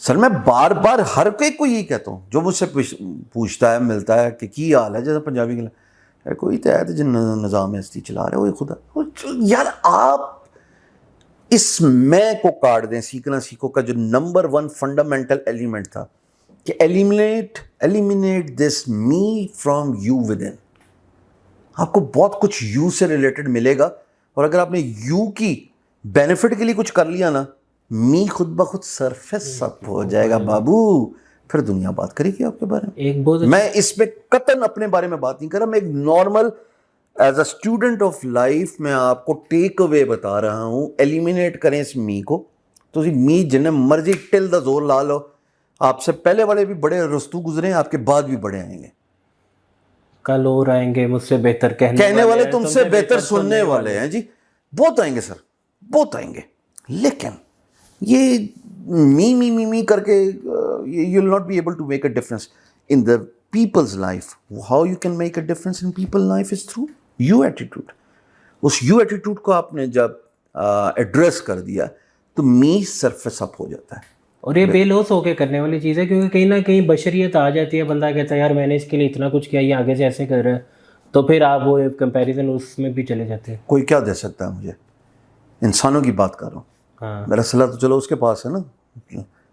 سر میں بار بار ہر کوئی کو یہی کہتا ہوں جو مجھ سے پوچھتا ہے, ملتا ہے کہ کی حال ہے, جیسے پنجابی کے کوئی تو ہے جن نظام ہستی چلا رہے وہی خدا. یار آپ اس میں کو کاٹ دیں. سیکھنا سیکھو کا جو نمبر 1 فنڈامنٹل ایلیمنٹ تھا کہ eliminate this me from you with in. آپ کو بہت کچھ یو سے ریلیٹڈ ملے گا, اور اگر آپ نے یو کی بینیفٹ کے لیے کچھ کر لیا نا, می خود بخود سرفیس سب ہو جائے گا بابو. پھر دنیا بات کرے گی آپ کے بارے میں. میں اس پہ قطعاً اپنے بارے میں بات نہیں کر رہا, میں ایک normal as a student of life میں آپ کو ٹیک اوے بتا رہا ہوں. ایلیمینیٹ کریں اس می کو, تو می جنہیں مرضی ٹل دا زور لا لو. آپ سے پہلے والے بھی بڑے رستو گزرے ہیں, آپ کے بعد بھی بڑے آئیں گے. کل اور آئیں گے مجھ سے بہتر کہنے والے، تم سے بہتر سننے والے ہیں جی. بہت آئیں گے سر، بہت آئیں گے. لیکن یہ می کر کے you will not be able to make a difference in the people's life. How you can make a difference in people life is through you attitude. اس یو ایٹیٹیوڈ کو آپ نے جب ایڈریس کر دیا تو می سرفیس اپ ہو جاتا ہے. اور یہ بے لوس ہو کے کرنے والی چیز ہے، کیونکہ کہیں نہ کہیں بشریت آ جاتی ہے. بندہ کہتا ہے یار میں نے اس کے لیے اتنا کچھ کیا، یہ آگے سے ایسے کر رہا ہے، تو پھر آپ وہ کمپیریزن اس میں بھی چلے جاتے ہیں. کوئی کیا دے سکتا ہے مجھے؟ انسانوں کی بات کر رہا ہوں. ہاں میرا صلاح تو چلو اس کے پاس ہے نا.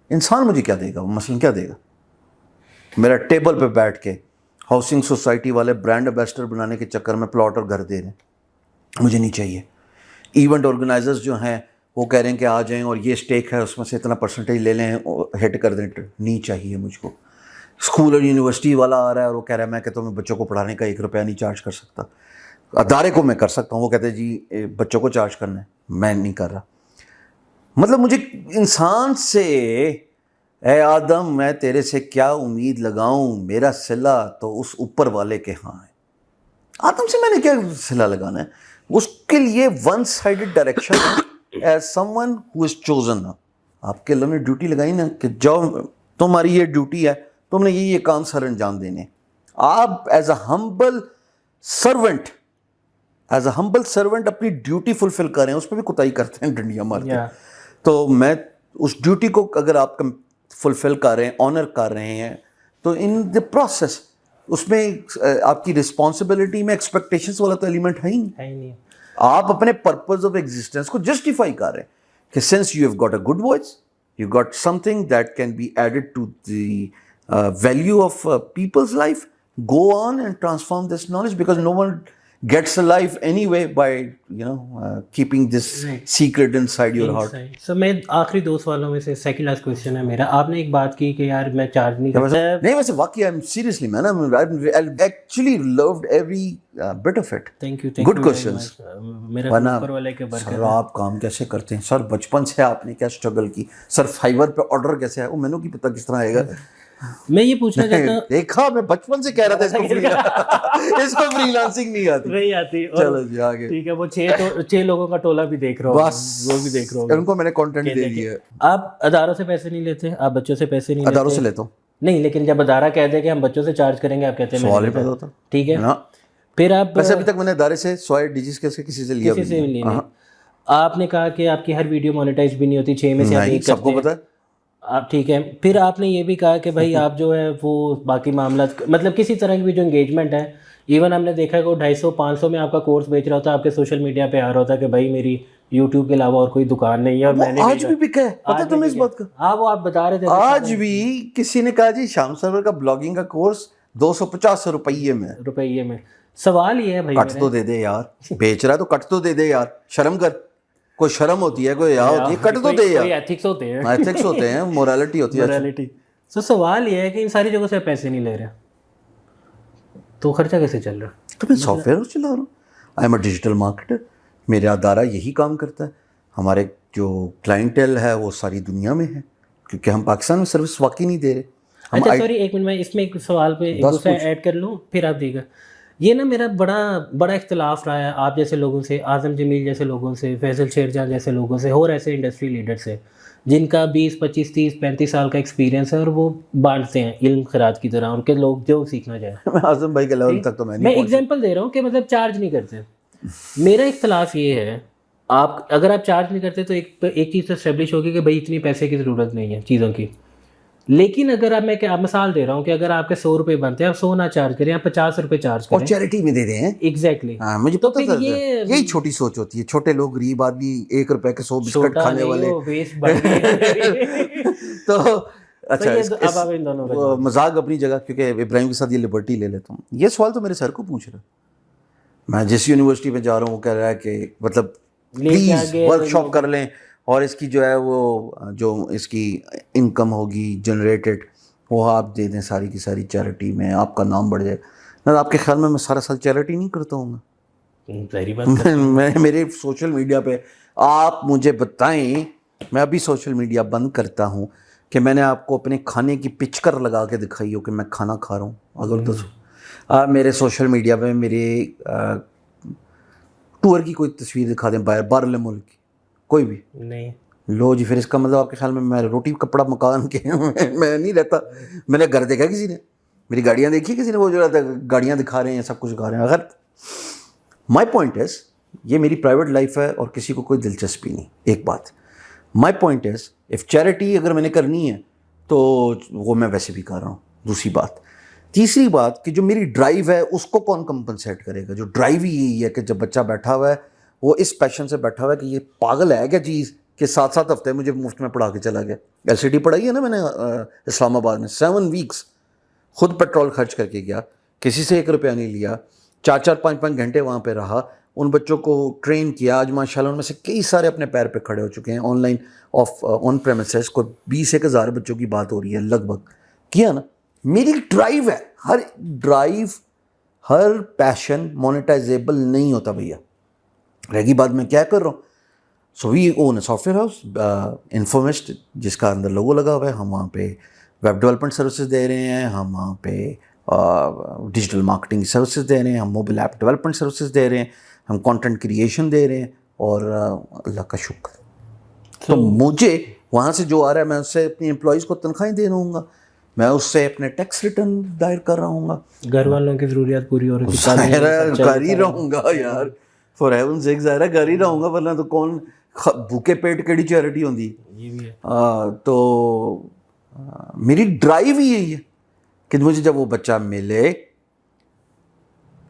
انسان مجھے کیا دے گا؟ وہ مثلاً کیا دے گا؟ میرا ٹیبل پہ بیٹھ کے ہاؤسنگ سوسائٹی والے برانڈ ایمبیسڈر بنانے کے چکر میں پلاٹ اور گھر دے رہے ہیں، مجھے نہیں چاہیے. ایونٹ آرگنائزرز جو ہیں وہ کہہ رہے ہیں کہ آ جائیں اور یہ اسٹیک ہے اس میں سے اتنا پرسنٹیج لے لیں، ہٹ کر دیں. نہیں چاہیے مجھ کو. اسکول اور یونیورسٹی والا آ رہا ہے اور وہ کہہ رہا ہے میں کہتا ہوں میں بچوں کو پڑھانے کا 1 روپیہ نہیں چارج کر سکتا. ادارے کو میں کر سکتا ہوں، وہ کہتے ہیں جی بچوں کو چارج کرنا ہے، میں نہیں کر رہا. مطلب مجھے انسان سے، اے آدم میں تیرے سے کیا امید لگاؤں، میرا صلہ تو اس اوپر والے کے ہاں ہے. آدم سے میں نے کیا صلہ لگانا ہے؟ اس کے لیے one sided direction as someone who is chosen. آپ کے اللہ نے ڈیوٹی لگائی نا کہ جاؤ تمہاری یہ ڈیوٹی ہے، تم نے یہ کام سر انجام دینے. آپ ایز اے ہمبل سرونٹ، اپنی ڈیوٹی فلفل کر رہے ہیں، اس پہ بھی کوتاہی کرتے ہیں، ڈنڈیاں مارتے ہیں. تو میں اس ڈیوٹی کو اگر آپ فلفل کر رہے ہیں، آنر کر رہے ہیں، تو ان دا پروسیس اس میں آپ کی رسپانسبلٹی میں ایکسپیکٹیشنس والا تو ایلیمنٹ ہے ہی نہیں. آپ اپنے پرپز آف ایگزسٹنس کو جسٹیفائی کر رہے ہیں کہ since you have got a good voice, you got something that can be added to the value of people's life. Go on and transform this knowledge because no one gets alive anyway by keeping this secret inside your heart. So میں آخری 2 سوالوں میں سے second last question ہے میرا. آپ نے ایک بات کی کہ یار میں چارج نہیں کرتا. نہیں ویسے واقعی I'm seriously man, I actually loved every bit of it. Thank you. Good questions. میرا اوپر والے کے برکت. سر آپ کام کیسے کرتے ہیں سر؟ بچپن سے آپ نے کیا اسٹرگل کی سر؟ فائبر پہ آرڈر کیسے ہے وہ مینو کی پتہ کس طرح آئے گا؟ میں یہ پوچھنا چاہتا ہوں، دیکھا میں بچپن سے کہہ رہا تھا اس کو فری لانسنگ نہیں آتی. چلو جی آگے. ٹھیک ہے، وہ 6 لوگوں کا ٹولہ بھی دیکھ رہا ہوں، بس وہ بھی دیکھ رہا ہوں. ان کو میں نے کانٹینٹ دے دیا ہے. آپ اداروں سے پیسے نہیں لیتے؟ آپ بچوں سے پیسے نہیں لیتے؟ اداروں سے لیتا ہوں. نہیں، لیکن جب ادارہ کہہ دے کہ ہم بچوں سے چارج کریں گے، آپ کہتے ہیں سوال ہی پیدا ہوتا. ٹھیک ہے، پھر آپ ویسے ابھی تک میں نے ادارے سے سوائے ڈیجیز کے کسی سے لیا نہیں. آپ نے کہا کہ آپ کی ہر ویڈیو مانیٹائز بھی نہیں ہوتی، 6 میں سے آپ ایک سب کو پتا ہے. آپ ٹھیک ہے، پھر آپ نے یہ بھی کہا کہ بھائی آپ جو ہے وہ باقی معاملات مطلب کسی طرح کی بھی جو انگیجمنٹ ہے، ایون ہم نے دیکھا کہ وہ 250-500 میں آپ کا کورس بیچ رہا ہوتا ہے، آپ کے سوشل میڈیا پہ آ رہا ہوتا ہے کہ بھائی میری یوٹیوب کے علاوہ اور کوئی دکان نہیں ہے. اور میں نے آج بھی بکا ہے، پتہ ہے تمہیں اس بات کا؟ ہاں وہ آپ بتا رہے تھے آج بھی کسی نے کہا جی شام سرور کا بلاگنگ کا کورس 250 روپیے میں. سوال یہ ہے بھائی کٹ تو دے دے یار، بیچ رہا ہے تو کٹ تو دے دے یار، شرم کر. کوئی شرم ہوتی ہے، کوئی یا ہوتی ہے، کٹ تو دے یار. ایتھکس ہوتے ہیں، مورالیٹی ہوتی ہے. تو سوال یہ ہے کہ ان ساری جگہوں سے پیسے نہیں لے رہے تو خرچہ کیسے چل رہا ہے؟ تو میں سافٹ ویئر چلا رہا ہوں. I am a digital marketer. میرا ادارہ یہی کام کرتا ہے. ہمارے جو کلائنٹیل ہے وہ ساری دنیا میں ہے، کیونکہ ہم پاکستان میں سروس واقعی نہیں دے رہے. اچھا سوری، 1 منٹ، میں اس میں ایک سوال پہ ایک دوسرا ایڈ کر لوں پھر آپ دیکھا. یہ نا میرا بڑا اختلاف رہا ہے آپ جیسے لوگوں سے، اعظم جمیل جیسے لوگوں سے، فیصل شیر جان جیسے لوگوں سے، اور ایسے انڈسٹری لیڈر سے جن کا 20 25 30 35 سال کا ایکسپیرینس ہے اور وہ بانٹتے ہیں علم خیرات کی طرح، ان کے لوگ جو سیکھنا چاہیں. اعظم بھائی کے لیول تک تو میں ایگزامپل دے رہا ہوں کہ مطلب چارج نہیں کرتے. میرا اختلاف یہ ہے، آپ اگر آپ چارج نہیں کرتے تو ایک چیز تو اسٹیبلش ہوگی کہ بھائی اتنی پیسے کی ضرورت نہیں ہے چیزوں کی. لیکن اگر آپ میں مثال دے رہا ہوں کہ اگر آپ کے 100 روپے بنتے ہیں، آپ 100 نہ چارج کریں، آپ 50 روپے چارج کریں اور چیریٹی میں دے دیں. ایگزیکٹلی. مجھے پتہ تھا یہی چھوٹی سوچ ہوتی ہے. چھوٹے لوگ، غریب آدمی 1 روپے کے 100 بسکٹ کھانے والے. تو اچھا مذاق اپنی جگہ، کیونکہ ابراہیم کے ساتھ یہ لبرٹی لے لیتا ہوں. یہ سوال تو میرے سر کو پوچھ رہا ہے. میں جس یونیورسٹی میں جا رہا ہوں وہ کہہ رہا ہے کہ مطلب پلیز ورک شاپ کر لیں اور اس کی جو ہے وہ جو اس کی انکم ہوگی جنریٹڈ وہ آپ دے دیں ساری کی ساری چیریٹی میں، آپ کا نام بڑھ جائے. آپ کے خیال میں سارا سال چیریٹی نہیں کرتا ہوں گا؟ میں میرے سوشل میڈیا پہ آپ مجھے بتائیں، میں ابھی سوشل میڈیا بند کرتا ہوں کہ میں نے آپ کو اپنے کھانے کی پچکر لگا کے دکھائی ہو کہ میں کھانا کھا رہا ہوں. اگر تو میرے سوشل میڈیا پہ میرے ٹور کی کوئی تصویر دکھا دیں باہر ملک کی کوئی بھی نہیں. لو جی، پھر اس کا مطلب آپ کے خیال میں روٹی کپڑا مکان کے میں نہیں رہتا. میں نے گھر دیکھا کسی نے، میری گاڑیاں دیکھی کسی نے، وہ جو رہتا ہے گاڑیاں دکھا رہے ہیں سب کچھ دکھا رہے ہیں. اگر مائی پوائنٹ از یہ میری پرائیویٹ لائف ہے اور کسی کو کوئی دلچسپی نہیں. ایک بات my point is if charity اگر میں نے کرنی ہے تو وہ میں ویسے بھی کر رہا ہوں. دوسری بات، تیسری بات کہ جو میری ڈرائیو ہے اس کو کون کمپنسیٹ کرے گا؟ جو ڈرائیو ہی یہی ہے کہ جب بچہ بیٹھا ہوا ہے وہ اس پیشن سے بیٹھا ہوا ہے کہ یہ پاگل ہے کیا چیز کہ 7 ہفتے مجھے مفت میں پڑھا کے چلا گیا. ایل سی ڈی پڑھائی ہے نا میں نے اسلام آباد میں 7 ویکس، خود پیٹرول خرچ کر کے گیا، کسی سے 1 روپیہ نہیں لیا، 4-4 5-5 گھنٹے وہاں پہ رہا، ان بچوں کو ٹرین کیا. آج ماشاء اللہ ان میں سے کئی سارے اپنے پیر پہ کھڑے ہو چکے ہیں. آن لائن آن پریمیسز کو 20-1 ہزار بچوں کی بات ہو رہی ہے لگ بھگ. کیا نا، میری ڈرائیو ہے. ہر ڈرائیو، ہر پیشن مونیٹائزیبل نہیں ہوتا بھیا. رہ گی بات میں کیا کر رہا ہوں، سو وی اون اے سافٹ ویئر ہاؤس انفارمیسٹ جس کا اندر لوگو لگا ہوا ہے. ہم وہاں پہ ویب ڈیولپمنٹ سروسز دے رہے ہیں، ہم وہاں پہ ڈیجیٹل مارکیٹنگ سروسز دے رہے ہیں، ہم موبائل ایپ ڈیولپمنٹ سروسز دے رہے ہیں، ہم کانٹینٹ کریشن دے رہے ہیں. اور اللہ کا شکر تو مجھے وہاں سے جو آ رہا ہے میں اس سے اپنی امپلائیز کو تنخواہیں دے رہا ہوں گا، میں اس سے اپنے ٹیکس ریٹرن دائر کر رہا ہوں گا، گھر والوں کی ضروریات پوری ہو رہی تھی، ظاہر ہے کر ہی رہوں گا یار. فار ہیون سیک ظاہر ہے کر ہی رہوں گا، ورنہ تو کون بھوکے پیٹ کیڑی چیریٹی ہوندی. یہ بھی ہے. تو میری ڈرائیو ہی یہی ہے کہ مجھے جب وہ بچہ ملے،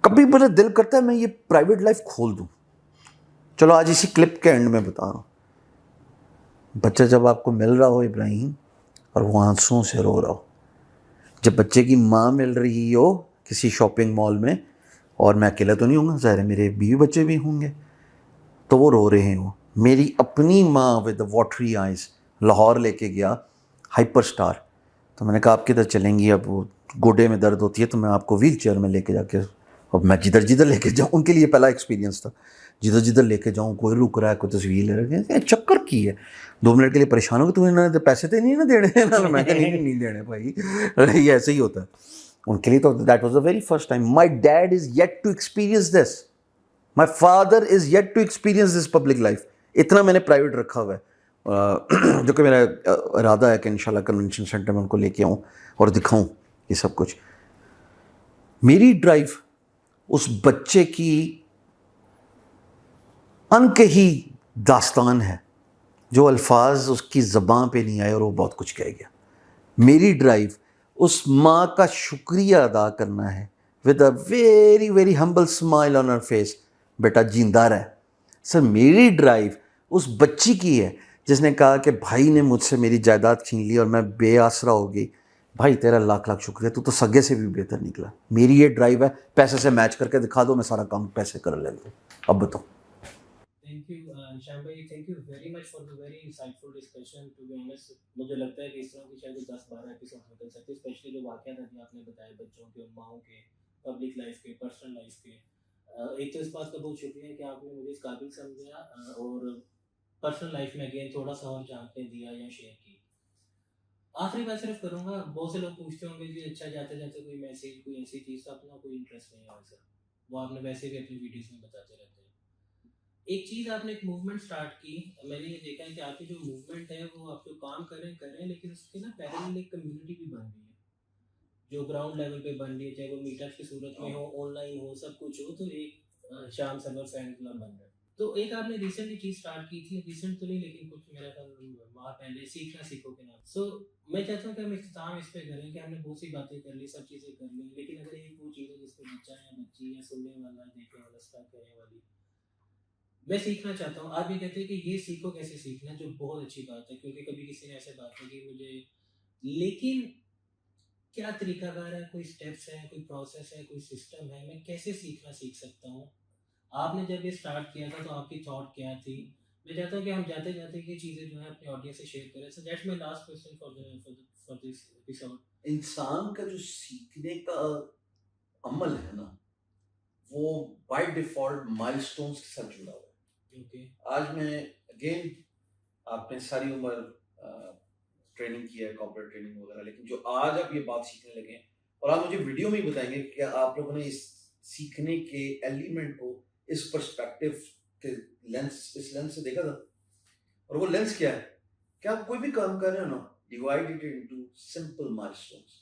کبھی میرا دل کرتا ہے میں یہ پرائیویٹ لائف کھول دوں. چلو آج اسی کلپ کے اینڈ میں بتا رہا ہوں، بچہ جب آپ کو مل رہا ہو ابراہیم اور وہ آنسوؤں سے رو رہا ہو، جب بچے کی ماں مل رہی ہو کسی شاپنگ مال میں، اور میں اکیلا تو نہیں ہوں گا، ظاہر ہے میرے بیوی بچے بھی ہوں گے، تو وہ رو رہے ہوں. میری اپنی ماں ود واٹری آئیز لاہور لے کے گیا ہائپر سٹار، تو میں نے کہا آپ کدھر چلیں گی؟ اب وہ گوڈے میں درد ہوتی ہے تو میں آپ کو ویل چیئر میں لے کے جا کے، اب میں جدھر جدھر لے کے جاؤں، ان کے لیے پہلا ایکسپیرینس تھا، جدھر جدھر لے کے جاؤں کوئی رک رہا ہے، کوئی تصویر لے رہا ہے. چکر کی ہے 2 منٹ کے لیے پریشان ہو کہ تمہیں انہوں نے پیسے تو نہیں نا دینے. میں کہا نہیں دینے بھائی، یہ ایسے ہی ہوتا ہے ان کے لیے. تو that was the very first time. My dad is yet to experience this, my father is yet to experience this public life. اتنا میں نے پرائیویٹ رکھا ہوا ہے، جو کہ میرا ارادہ ہے کہ انشاءاللہ کنونشن سینٹر میں ان کو لے کے آؤں اور دکھاؤں یہ سب کچھ. میری ڈرائیو اس بچے کی انکہی داستان ہے جو الفاظ اس کی زبان پہ نہیں آئے اور وہ بہت کچھ کہہ گیا. میری ڈرائیو اس ماں کا شکریہ ادا کرنا ہے with a very very humble smile on her face, بیٹا زندہ رہ. سر میری ڈرائیو اس بچی کی ہے جس نے کہا کہ بھائی نے مجھ سے میری جائیداد چھین لی اور میں بے آسرا ہو گئی. بھائی تیرا لاکھ لاکھ شکریہ، تو سگے سے بھی بہتر نکلا. میری یہ ڈرائیو ہے، پیسے سے میچ کر کے دکھا دو، میں سارا کام پیسے کر لیتا ہوں. اب بتاؤ. تھینک یو شام بھائی، thank you very much for the very insightful discussion. To be honest مجھے لگتا ہے کہ اس طرح کی شاید 10-12 ایپیسوڈ نکل سکتے، اسپیشلی جو واقعات ابھی آپ نے بتائے بچوں کے، ماؤں کے، پبلک لائف کے، پرسنل لائف کے. ایک تو اس بات کا بہت شکریہ کہ آپ نے مجھے اس قابل سمجھا اور پرسنل لائف میں اگین تھوڑا سا اور جانتے دیا یا شیئر کی. آخری بات صرف کروں گا، بہت سے لوگ پوچھتے ہوں گے کہ اچھا جاتے جاتے کوئی میسیج، کوئی ایسی چیز، تو اپنا کوئی انٹرسٹ نہیں ہے سر، وہ آپ نے ویسے بھی اپنی ویڈیوز میں بتاتے رہتے ہیں. ایک چیز آپ نے ایک موومنٹ سٹارٹ کی، میں نے یہ دیکھا ہے کہ آپ کی جو موومنٹ ہے وہ آپ جو کام کریں لیکن اس کی نا پیرالل ایک کمیونٹی بھی بن رہی ہے جو گراؤنڈ لیول پہ بن رہی ہے، چاہے وہ میٹ اپ کی صورت میں ہو، آن لائن ہو، سب کچھ ہو. تو ایک شام سرور فین کلب بن رہا ہے. تو ایک آپ نے ریسنٹلی چیز سٹارٹ کی تھی، ریسنٹ تو نہیں لیکن کچھ میرا خیال ماہ پہلے، سیکھنا سیکھو کے نام. سو میں چاہتا ہوں کہ ہم اختتام اس پہ کریں کہ ہم نے بہت سی باتیں کر لی، سب چیزیں کر لی، لیکن اگر ایک وہ چیز ہے جس پہ بچہ یا بچی یا سننے والا، دیکھنے والا، اسٹارٹ کرنے والی، میں سیکھنا چاہتا ہوں. آپ یہ کہتے ہیں کہ یہ سیکھو کیسے سیکھنا، جو بہت اچھی بات ہے کیونکہ کبھی کسی نے ایسے بات کی مجھے، لیکن کیا طریقہ کار ہے، کوئی اسٹیپس ہے، کوئی پروسیس ہے، کوئی سسٹم ہے، میں کیسے سیکھنا سیکھ سکتا ہوں؟ آپ نے جب یہ اسٹارٹ کیا تھا تو آپ کی تھاٹ کیا تھی؟ میں چاہتا ہوں کہ ہم جاتے جاتے یہ چیزیں جو ہیں اپنے آڈینس سے شیئر کریں. So that's my last question for this episode. انسان کا جو سیکھنے کا عمل ہے نا وہ بائی ڈیفالٹ مائل سٹونز کے ساتھ جڑا ہوا ہے. اوکے. آج میں اگین، آپ نے ساری عمر ٹریننگ کی ہے، کارپوریٹ ٹریننگ وغیرہ، لیکن جو آج آپ یہ بات سیکھنے لگے ہیں اور آپ مجھے ویڈیو میں ہی بتائیں گے کہ آپ لوگوں نے اس سیکھنے کے ایلیمنٹ کو اس پرسپیکٹو کے اس لینس سے دیکھا تھا. اور وہ لینس کیا ہے کہ آپ کوئی بھی کام کر رہے ہو نا, ڈیوائڈ اٹ انٹو سمپل مائلسٹونز.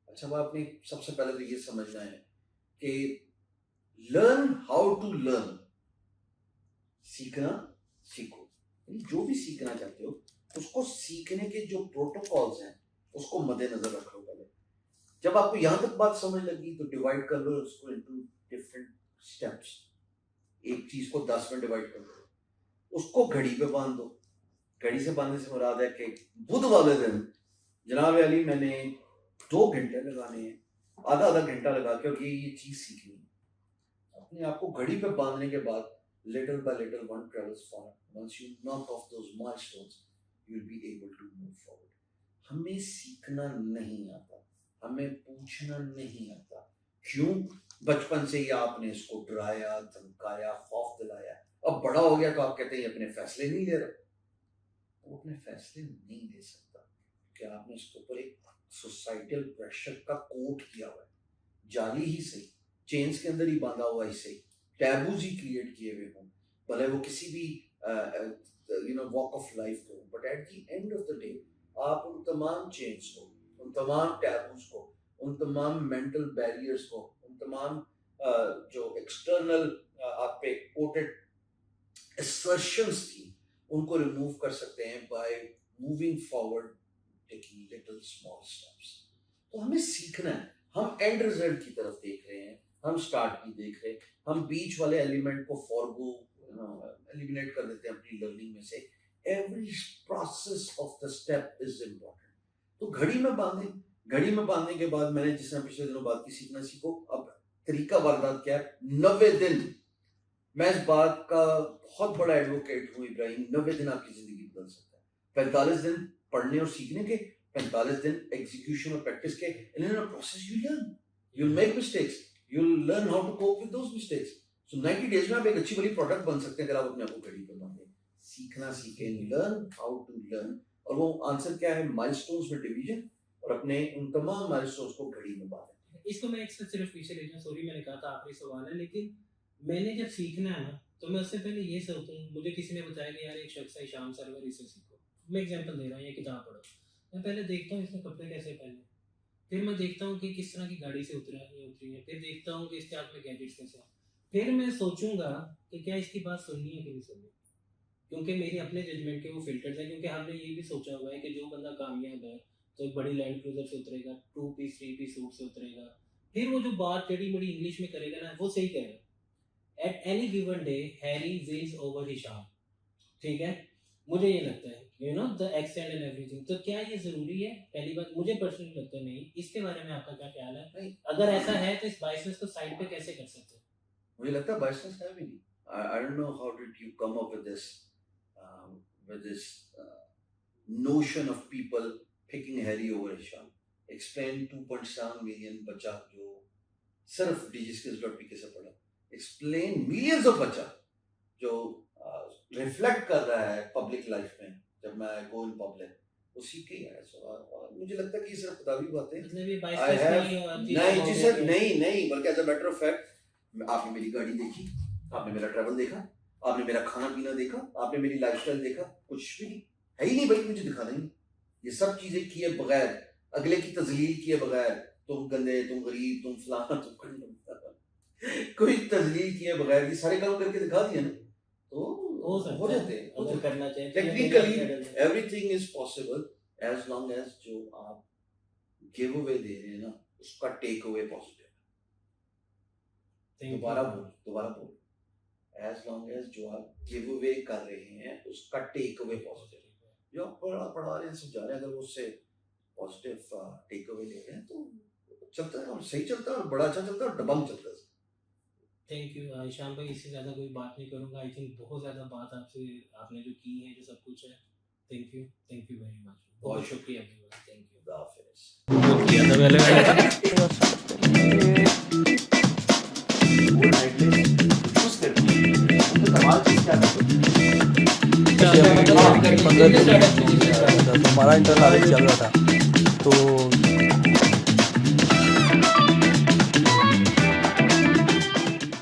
اچھا وہ آپ نے سب سے پہلے تو یہ سمجھنا ہے کہ لرن ہاؤ ٹو لرن, سیکھنا سیکھو. جو بھی سیکھنا چاہتے ہو اس کو سیکھنے کے جو پروٹوکالز ہیں اس کو مد نظر رکھو. پہلے جب آپ کو یہاں تک بات سمجھ لگی تو ڈیوائڈ کر لو اس کو انٹو ڈفرینٹ اسٹیپس. ایک چیز کو 10 میں ڈیوائڈ کر دو, اس کو گھڑی پہ باندھ دو. گھڑی سے باندھنے سے مراد ہے کہ بدھ والے دن جناب علی میں نے 2 گھنٹے لگانے ہیں, آدھا گھنٹہ لگا کے اور یہ چیز سیکھنی ہے. اپنے آپ کو گھڑی پہ باندھنے کے بعد little by little one travels far. Once you knock off those milestones, you will be able to move forward. ہمیں سیکھنا نہیں آتا, ہمیں پوچھنا نہیں آتا. کیوں؟ بچپن سے ہی آپ نے اس کو ڈرایا, دھمکایا, خوف دلایا. اب بڑا ہو گیا تو آپ کہتے ہیں اپنے فیصلے نہیں لے رہا. وہ اپنے فیصلے نہیں لے سکتا کہ آپ نے اس کے اوپر ایک سوسائٹل پریشر کا کوٹ کیا ہوا ہے, جالی ہی صحیح, چینز کے اندر ہی باندھا ہوا ہی صحیح, ٹیبوز ہی کریٹ کیے ہوئے ہوں, بھلے وہ کسی بھی واک آف لائف کو. But at the end of the day آپ ان تمام چینز کو, ان تمام ٹیبوز کو, ان تمام مینٹل بیریئرز کو, ان تمام جو ایکسٹرنل آپ پہ کوٹڈ assertions تھی ان کو ریموو کر سکتے ہیں by moving forward, taking little small steps. تو ہمیں سیکھنا ہے. ہم اینڈ ریزلٹ کی طرف دیکھ رہے ہیں, ہم اسٹارٹ کی دیکھ رہے ہیں, ہم بیچ والے ایلیمنٹ کو فارگو ایلیمینیٹ کر دیتے ہیں اپنی لرننگ میں سے. Every process of the step is important. تو گھڑی میں باندھیں. گھڑی میں باندھنے کے بعد میں نے جس طرح پچھلے دنوں بات کی, سیکھنا سیکھو. اب طریقہ واردات کیا ہے؟ 90 دن. میں اس بات کا بہت بڑا ایڈوکیٹ ہوں ابراہیم, 90 دن آپ کی زندگی بدل سکتا ہے. 45 دن پڑھنے اور سیکھنے کے, 45 دن ایگزیکیوشن اور پریکٹس کے. In a process you learn, you will make mistakes, you will learn how to cope with those mistakes. So 90 days میں آپ ایک اچھی بڑی پروڈکٹ بن سکتے ہیں اگر آپ اپنے آپ کو گھڑی پہ باندھیں. سیکھنا سیکھیں, لرن ہاؤ ٹو لرن. اور وہ آنسر کیا ہے؟ مائلسٹونز میں ڈویژن, اور اپنے ان تمام مائلسٹونز کو گھڑی میں باندھیں. اس کو میں ایک صرف پیچھے لے جاؤں, سوری میں نے کہا تھا آخری سوال ہے, لیکن میں نے جب سیکھنا ہے نا تو میں اس سے پہلے یہ سوچتا ہوں, مجھے کسی نے بتایا کہ یار ایک شخص ہے شام سرور, اس سے سیکھو. میں ایگزامپل دے رہا ہوں, یہ کتاب پڑھو. میں پہلے دیکھتا ہوں اس نے کپڑے کیسے پہنے, پھر میں دیکھتا ہوں کہ کس طرح کی گاڑی سے اتری ہے, پھر دیکھتا ہوں کہ اس کے ہاتھ میں گیجٹس کیسے ہیں. پھر میں سوچوں گا کہ کیا اس کی بات سننی ہے کہ نہیں سننی, کیونکہ میری اپنے ججمنٹ کے وہ فلٹرز ہیں. کیونکہ ہم نے یہ بھی سوچا ہوا ہے کہ جو بندہ کامیاب ہے تو ایک بڑی لینڈ کروزر سے اترے گا, 2 پیس 3 پیس سوٹ سے اترے گا, پھر وہ جو بات ٹیڑھی مڑی انگلش میں کرے گا نا وہ صحیح کہے گا. At any given day Harry wins over Hisham. ٹھیک ہے, مجھے یہ لگتا ہے you know the accent and everything. تو کیا یہ ضروری ہے؟ پہلی بات مجھے پرسنلی لگتا ہے نہیں. اس کے بارے میں آپ کا کیا خیال ہے؟ اگر ایسا ہے تو اس بائسنس کو سائڈ پہ کیسے کر سکتے ہیں؟ مجھے لگتا ہے بائسنس ہے بھی نہیں. I don't know how did you come up with this notion of people picking Harry over Hisham. Explain 2.7 million بچہ جو صرف DGskills.pk سے پڑھا. Explain millions of بچہ جو ریفلیکٹ کر رہا ہے پبلک لائف میں, جب میں گو ان پبلک وہ سیکھ کے ہی آیا. مجھے لگتا ہے کہ یہ صرف خطابی باتیں نہیں بلکہ as a matter of fact آپ نے میری گاڑی دیکھی, آپ نے میرا ٹریول دیکھا, آپ نے میرا کھانا پینا دیکھا, آپ نے میری لائف اسٹائل دیکھا, کچھ بھی نہیں ہے ہی نہیں بھائی مجھے دکھا دیں. یہ سب چیزیں کیے بغیر, اگلے کی تذلیل کیے بغیر, تم گندے, تم غریب, تم فلاں, کوئی تذلیل کیے بغیر یہ سارے کام کر کے دکھا دیا نا, تو ہو جاتے ہیں. Technically every thing is possible as long as جو آپ گیو اوے دے رہے ہیں نا اس کا ٹیک اوے پازیٹیو. دوبارہ بول, ایز لانگ ایز جو آپ گیو اوے کر رہے ہیں اس کا ٹیک اوے پازیٹیو. جو آپ پڑھا رہے ہیں سمجھا رہے ہیں, اگر وہ اس سے پازیٹیو ٹیک اوے لے رہے ہیں تو چلتا ہے, اور صحیح چلتا ہے, اور بڑا اچھا چلتا ہے, اور دبنگ چلتا ہے. تھینک یو شام بھائی, اس سے زیادہ کوئی بات نہیں کروں گا. آئی تھنک بہت زیادہ بات آپ نے جو کی ہے, جو سب کچھ ہے. تھینک یو ویری مچ, بہت شکریہ. تھینک یو, خدا حافظ. ہمارا انٹرنل چل رہا تھا تو